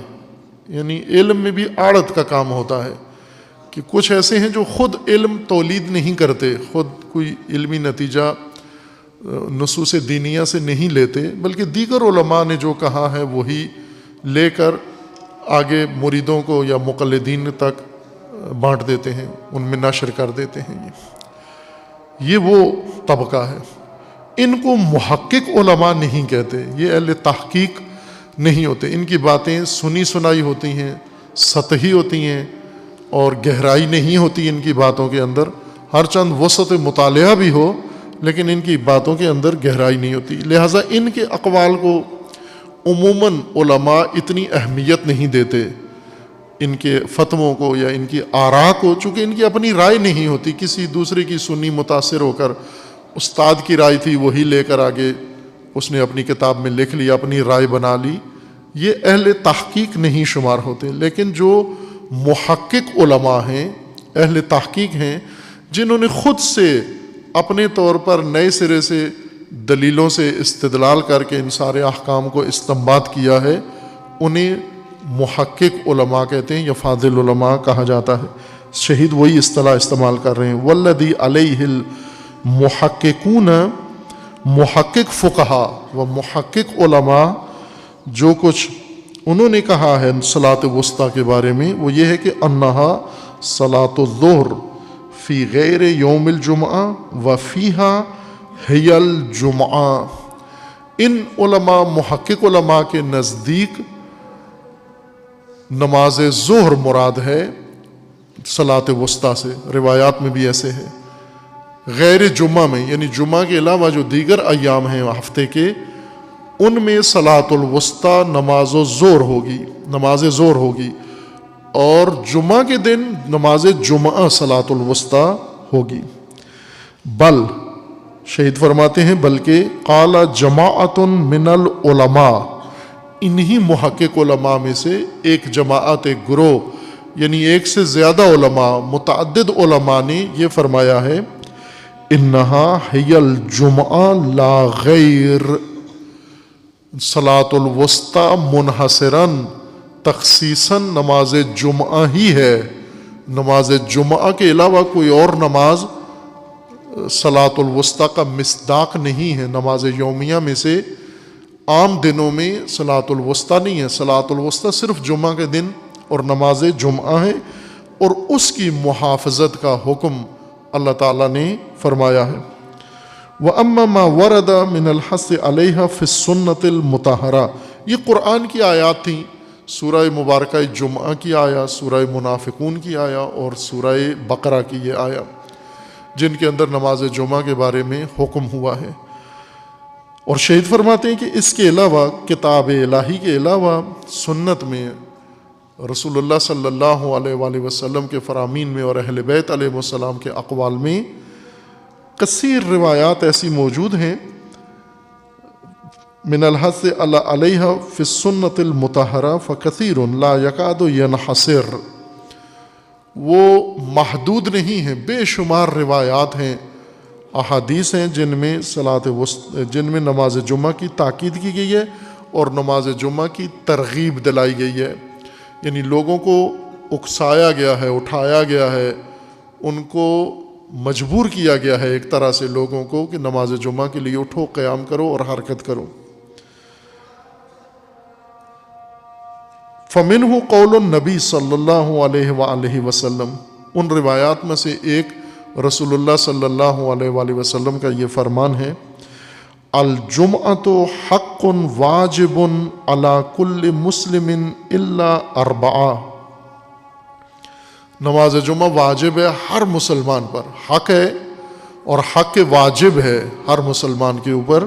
A: یعنی علم میں بھی آڑت کا کام ہوتا ہے کہ کچھ ایسے ہیں جو خود علم تولید نہیں کرتے، خود کوئی علمی نتیجہ نصوص دینیہ سے نہیں لیتے، بلکہ دیگر علماء نے جو کہا ہے وہی لے کر آگے مریدوں کو یا مقلدین تک بانٹ دیتے ہیں، ان میں نشر کر دیتے ہیں۔ یہ وہ طبقہ ہے، ان کو محقق علماء نہیں کہتے، یہ اہل تحقیق نہیں ہوتے، ان کی باتیں سنی سنائی ہوتی ہیں، سطحی ہوتی ہیں اور گہرائی نہیں ہوتی ان کی باتوں کے اندر، ہر چند وسعت مطالعہ بھی ہو لیکن ان کی باتوں کے اندر گہرائی نہیں ہوتی، لہٰذا ان کے اقوال کو عموماً علماء اتنی اہمیت نہیں دیتے، ان کے فتووں کو یا ان کی آراء کو، چونکہ ان کی اپنی رائے نہیں ہوتی، کسی دوسرے کی سنی متاثر ہو کر، استاد کی رائے تھی وہی لے کر آگے اس نے اپنی کتاب میں لکھ لیا، اپنی رائے بنا لی، یہ اہل تحقیق نہیں شمار ہوتے۔ لیکن جو محقق علماء ہیں، اہل تحقیق ہیں، جنہوں نے خود سے اپنے طور پر نئے سرے سے دلیلوں سے استدلال کر کے ان سارے احکام کو استنباط کیا ہے، انہیں محقق علماء کہتے ہیں یا فاضل علماء کہا جاتا ہے۔ شہید وہی اصطلاح استعمال کر رہے ہیں، والذی علیہ المحققون، محقق فقہا و محقق علماء جو کچھ انہوں نے کہا ہے صلاۃ وسطیٰ کے بارے میں، وہ یہ ہے کہ انہا صلاۃ الظہر فی غیر یوم الجمعہ و فیہا ہی الجمعہ۔ ان علماء، محقق علماء کے نزدیک نماز ظہر مراد ہے صلاۃ وسطیٰ سے، روایات میں بھی ایسے ہے۔ غیر جمعہ میں، یعنی جمعہ کے علاوہ جو دیگر ایام ہیں ہفتے کے، ان میں صلاۃ الوسطیٰ نماز الظہر ہوگی، نماز ظہر ہوگی، اور جمعہ کے دن نماز جمعہ صلاۃ الوسطیٰ ہوگی۔ بل، شہید فرماتے ہیں بلکہ قال جماعت من العلماء، انہی محقق علماء میں سے ایک جماعت، ایک گروہ، یعنی ایک سے زیادہ علماء، متعدد علماء نے یہ فرمایا ہے، انہا ہی الجمعہ لا غیر، صلاۃ الوسطیٰ منحصراً تخصیصاً نماز جمعہ ہی ہے، نماز جمعہ کے علاوہ کوئی اور نماز صلاۃ الوسطیٰ کا مصداق نہیں ہے۔ نماز یومیہ میں سے عام دنوں میں صلاۃ الوسطیٰ نہیں ہے، صلاۃ الوسطیٰ صرف جمعہ کے دن اور نماز جمعہ ہے، اور اس کی محافظت کا حکم اللہ تعالیٰ نے فرمایا ہے۔ وَأَمَّا مَا وَرَدَ مِنَ الْحَثِّ عَلَيْهَا فِي السُّنَّةِ الْمُطَہَّرَةِ، یہ قرآن کی آیات تھیں، سورہ مبارکہ جمعہ کی آیا، سورہ منافقون کی آیا اور سورہ بقرہ کی یہ آیا، جن کے اندر نماز جمعہ کے بارے میں حکم ہوا ہے۔ اور شہید فرماتے ہیں کہ اس کے علاوہ، کتاب الہی کے علاوہ، سنت میں رسول اللہ صلی اللہ علیہ وآلہ وسلم کے فرامین میں اور اہل بیت علیہ السلام کے اقوال میں کثیر روایات ایسی موجود ہیں، من الحث علیہا فی السنۃ المطہرہ فکثیر لا یکاد ینحصر، وہ محدود نہیں ہیں، بے شمار روایات ہیں، احادیث ہیں جن میں نماز جمعہ کی تاکید کی گئی ہے اور نماز جمعہ کی ترغیب دلائی گئی ہے، یعنی لوگوں کو اکسایا گیا ہے، اٹھایا گیا ہے، ان کو مجبور کیا گیا ہے ایک طرح سے لوگوں کو کہ نماز جمعہ کے لیے اٹھو، قیام کرو اور حرکت کرو۔ فَمِنْهُ قول النبی صلی اللہ علیہ وآلہ وسلم، ان روایات میں سے ایک رسول اللہ صلی اللہ علیہ وآلہ وسلم کا یہ فرمان ہے، الجمعۃ حق واجب علی کل مسلم الا اربعہ، نماز جمعہ واجب ہے ہر مسلمان پر، حق ہے اور حق واجب ہے ہر مسلمان کے اوپر۔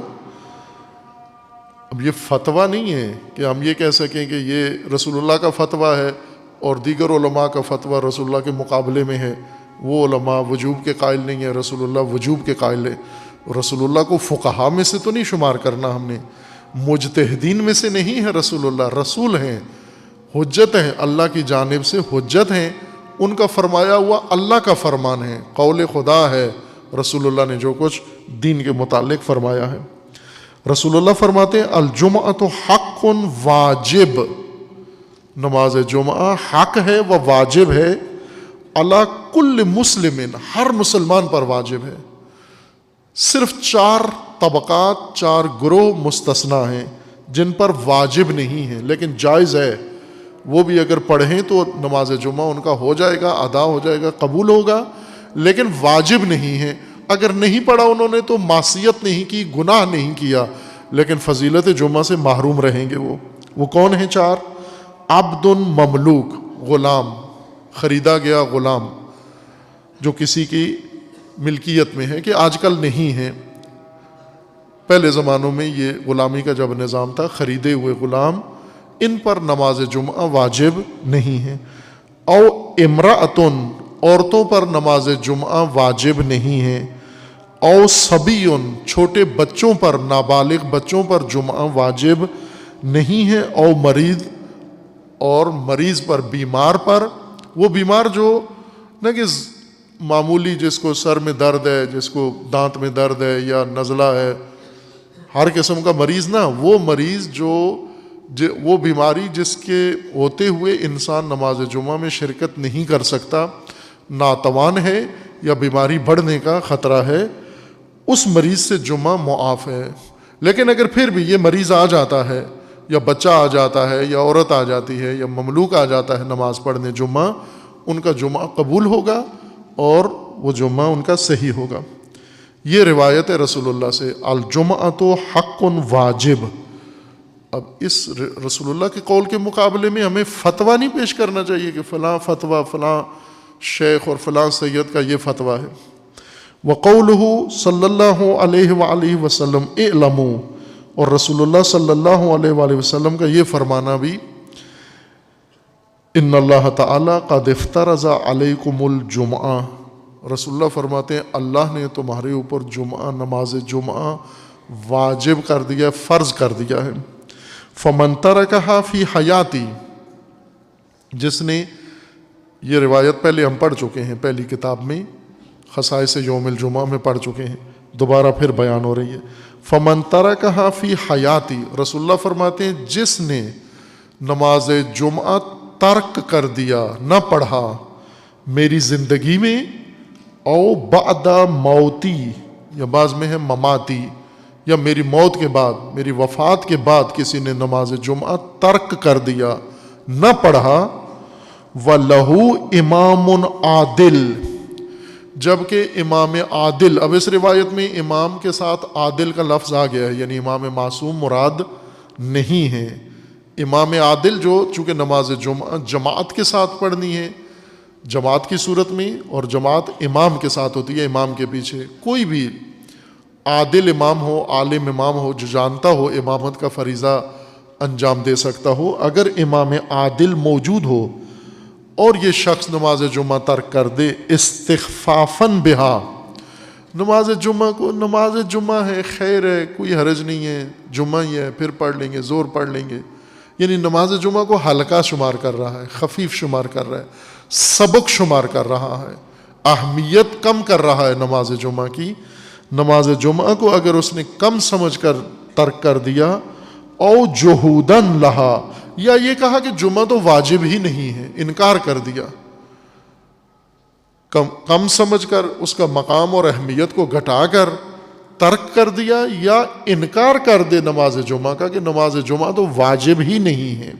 A: اب یہ فتویٰ نہیں ہے کہ ہم یہ کہہ سکیں کہ یہ رسول اللہ کا فتویٰ ہے اور دیگر علماء کا فتویٰ رسول اللہ کے مقابلے میں ہے، وہ علماء وجوب کے قائل نہیں ہے، رسول اللہ وجوب کے قائل ہے۔ رسول اللہ کو فقہاء میں سے تو نہیں شمار کرنا ہم نے، مجتہدین میں سے نہیں ہے رسول اللہ، رسول ہیں، حجت ہیں، اللہ کی جانب سے حجت ہیں، ان کا فرمایا ہوا اللہ کا فرمان ہے، قول خدا ہے، رسول اللہ نے جو کچھ دین کے متعلق فرمایا ہے۔ رسول اللہ فرماتے ہیں الجمعۃ حق واجب، نماز جمعہ حق ہے و واجب ہے، علی کل مسلم، ہر مسلمان پر واجب ہے۔ صرف 4 طبقات، 4 گروہ مستثنیٰ ہیں جن پر واجب نہیں ہے لیکن جائز ہے، وہ بھی اگر پڑھیں تو نماز جمعہ ان کا ہو جائے گا، ادا ہو جائے گا، قبول ہوگا، لیکن واجب نہیں ہے۔ اگر نہیں پڑھا انہوں نے تو معصیت نہیں کی، گناہ نہیں کیا، لیکن فضیلت جمعہ سے محروم رہیں گے۔ وہ کون ہیں 4؟ عبد مملوک، غلام، خریدا گیا غلام جو کسی کی ملکیت میں ہے، کہ آج کل نہیں ہے، پہلے زمانوں میں یہ غلامی کا جب نظام تھا، خریدے ہوئے غلام ان پر نماز جمعہ واجب نہیں ہے۔ او امرأتن، عورتوں پر نماز جمعہ واجب نہیں ہے۔ او صبیٌ، چھوٹے بچوں پر، نابالغ بچوں پر جمعہ واجب نہیں ہے۔ او مریض، اور مریض پر، بیمار پر، وہ بیمار جو نہ کہ معمولی جس کو سر میں درد ہے، جس کو دانت میں درد ہے یا نزلہ ہے، ہر قسم کا مریض نہ، وہ مریض وہ بیماری جس کے ہوتے ہوئے انسان نماز جمعہ میں شرکت نہیں کر سکتا، ناتوان ہے یا بیماری بڑھنے کا خطرہ ہے، اس مریض سے جمعہ معاف ہے۔ لیکن اگر پھر بھی یہ مریض آ جاتا ہے، یا بچہ آ جاتا ہے، یا عورت آ جاتی ہے، یا مملوک آ جاتا ہے نماز پڑھنے جمعہ، ان کا جمعہ قبول ہوگا اور وہ جمعہ ان کا صحیح ہوگا۔ یہ روایت ہے رسول اللہ سے، الجمعۃ حق واجب۔ اب اس رسول اللہ کے قول کے مقابلے میں ہمیں فتویٰ نہیں پیش کرنا چاہیے کہ فلاں فتویٰ، فلاں شیخ اور فلاں سید کا یہ فتویٰ ہے۔ وقولہ صلی اللہ علیہ وآلہ وسلم اعلموا، اور رسول اللہ صلی اللہ علیہ وآلہ وسلم کا یہ فرمانا بھی، ان اللہ تعالی قد افترض علیکم الجمعہ، رسول اللہ فرماتے ہیں اللہ نے تمہارے اوپر جمعہ، نماز جمعہ واجب کر دیا، فرض کر دیا ہے۔ فمن ترکھا فی حیاتی، جس نے، یہ روایت پہلے ہم پڑھ چکے ہیں پہلی کتاب میں، خصائص یوم الجمعہ میں پڑھ چکے ہیں، دوبارہ پھر بیان ہو رہی ہے۔ فمن ترکھا فی حیاتی، رسول اللہ فرماتے ہیں جس نے نماز جمعہ ترک کر دیا، نہ پڑھا میری زندگی میں، او بعد موتی، یا بعض میں ہے مماتی، یا میری موت کے بعد، میری وفات کے بعد کسی نے نماز جمعہ ترک کر دیا، نہ پڑھا، وَلَهُ امام عادل، جبکہ امام عادل، اب اس روایت میں امام کے ساتھ عادل کا لفظ آ گیا ہے، یعنی امام معصوم مراد نہیں ہے۔ امام عادل جو چونکہ نماز جمعہ جماعت کے ساتھ پڑھنی ہے، جماعت کی صورت میں، اور جماعت امام کے ساتھ ہوتی ہے، امام کے پیچھے کوئی بھی عادل امام ہو، عالم امام ہو، جو جانتا ہو امامت کا فریضہ انجام دے سکتا ہو، اگر امام عادل موجود ہو اور یہ شخص نماز جمعہ ترک کر دے استخفافاً بہا، نماز جمعہ کو، نماز جمعہ ہے، خیر ہے، کوئی حرج نہیں ہے، جمعہ ہی ہے، پھر پڑھ لیں گے، زور پڑھ لیں گے، یعنی نماز جمعہ کو ہلکا شمار کر رہا ہے، خفیف شمار کر رہا ہے، سبق شمار کر رہا ہے، اہمیت کم کر رہا ہے نماز جمعہ کی۔ نماز جمعہ کو اگر اس نے کم سمجھ کر ترک کر دیا، او جہودن لہا، یا یہ کہا کہ جمعہ تو واجب ہی نہیں ہے، انکار کر دیا، کم سمجھ کر اس کا مقام اور اہمیت کو گھٹا کر ترک کر دیا، یا انکار کر دے نماز جمعہ کا کہ نماز جمعہ تو واجب ہی نہیں ہے،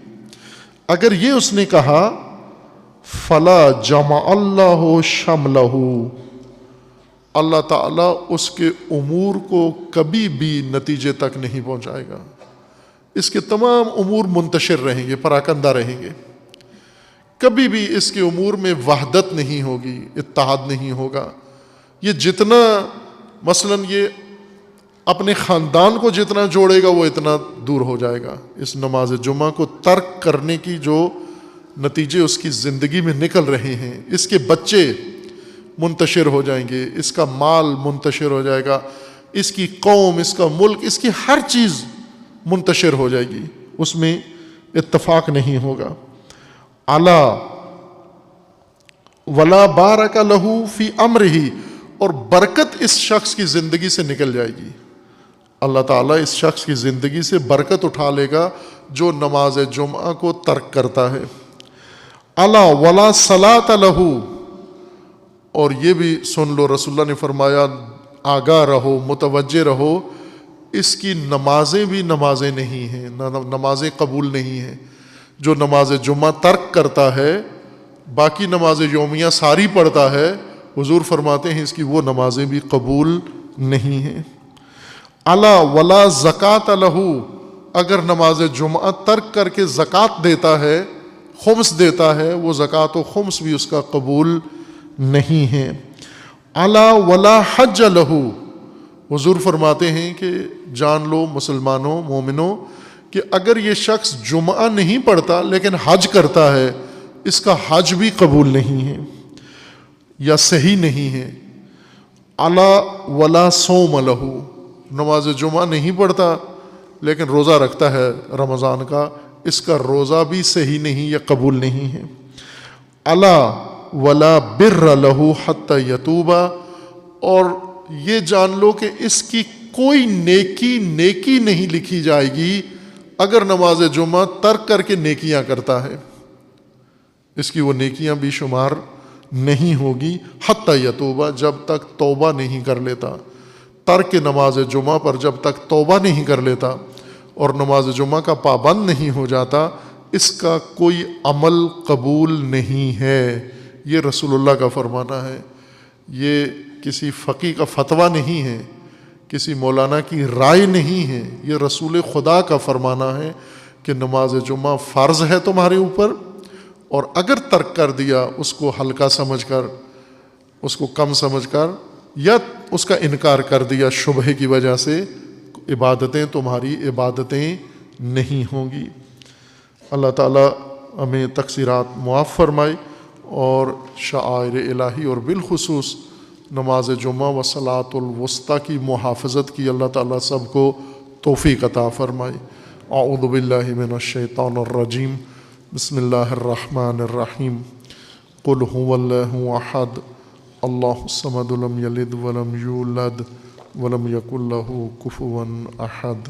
A: اگر یہ اس نے کہا، فلا جمع اللہ شملہ، اللہ تعالیٰ اس کے امور کو کبھی بھی نتیجے تک نہیں پہنچائے گا، اس کے تمام امور منتشر رہیں گے، پراکندہ رہیں گے، کبھی بھی اس کے امور میں وحدت نہیں ہوگی، اتحاد نہیں ہوگا۔ یہ جتنا مثلاً یہ اپنے خاندان کو جتنا جوڑے گا وہ اتنا دور ہو جائے گا۔ اس نماز جمعہ کو ترک کرنے کی جو نتیجے اس کی زندگی میں نکل رہے ہیں، اس کے بچے منتشر ہو جائیں گے، اس کا مال منتشر ہو جائے گا، اس کی قوم، اس کا ملک، اس کی ہر چیز منتشر ہو جائے گی، اس میں اتفاق نہیں ہوگا۔ الا ولا بارک لہ فی امرہ، اور برکت اس شخص کی زندگی سے نکل جائے گی، اللہ تعالیٰ اس شخص کی زندگی سے برکت اٹھا لے گا جو نماز جمعہ کو ترک کرتا ہے۔ الا ولا صلاۃ لہ، اور یہ بھی سن لو، رسول اللہ نے فرمایا آگاہ رہو، متوجہ رہو، اس کی نمازیں بھی نمازیں نہیں ہیں، نمازیں قبول نہیں ہیں۔ جو نماز جمعہ ترک کرتا ہے، باقی نماز یومیہ ساری پڑھتا ہے، حضور فرماتے ہیں اس کی وہ نمازیں بھی قبول نہیں ہیں۔ الا ولا زکوٰۃ لہ، اگر نماز جمعہ ترک کر کے زکوٰۃ دیتا ہے، خمس دیتا ہے، وہ زکوٰۃ و خمس بھی اس کا قبول نہیں ہے۔ الا ولا حج لہ، حضور فرماتے ہیں کہ جان لو مسلمانوں، مومنوں، کہ اگر یہ شخص جمعہ نہیں پڑھتا لیکن حج کرتا ہے، اس کا حج بھی قبول نہیں ہے یا صحیح نہیں ہے۔ الا ولا صوم لہ، نماز جمعہ نہیں پڑھتا لیکن روزہ رکھتا ہے رمضان کا، اس کا روزہ بھی صحیح نہیں یا قبول نہیں ہے۔ الا ولا بر لہ حتی یتوبا، اور یہ جان لو کہ اس کی کوئی نیکی نہیں لکھی جائے گی اگر نماز جمعہ ترک کر کے نیکیاں کرتا ہے، اس کی وہ نیکیاں بھی شمار نہیں ہوگی حتی یتوبہ، جب تک توبہ نہیں کر لیتا۔ ترک نماز جمعہ پر جب تک توبہ نہیں کر لیتا اور نماز جمعہ کا پابند نہیں ہو جاتا، اس کا کوئی عمل قبول نہیں ہے۔ یہ رسول اللہ کا فرمانا ہے، یہ کسی فقی کا فتویٰ نہیں ہے، کسی مولانا کی رائے نہیں ہے، یہ رسول خدا کا فرمانا ہے کہ نماز جمعہ فرض ہے تمہارے اوپر، اور اگر ترک کر دیا اس کو ہلکا سمجھ کر، اس کو کم سمجھ کر، یا اس کا انکار کر دیا شبہ کی وجہ سے، عبادتیں تمہاری عبادتیں نہیں ہوں گی۔ اللہ تعالیٰ ہمیں تقصیرات معاف فرمائے اور شعائر الہی اور بالخصوص نماز جمعہ و صلاۃ الوسطیٰ کی محافظت کی اللہ تعالیٰ سب کو توفیق عطا فرمائے۔ اعوذ باللہ من الشیطان الرجیم، بسم اللہ الرحمن الرحیم۔ قل هو اللہ احد اللہ الصمد لم یلد ولم یولد ولم یکن لہ کفوا احد۔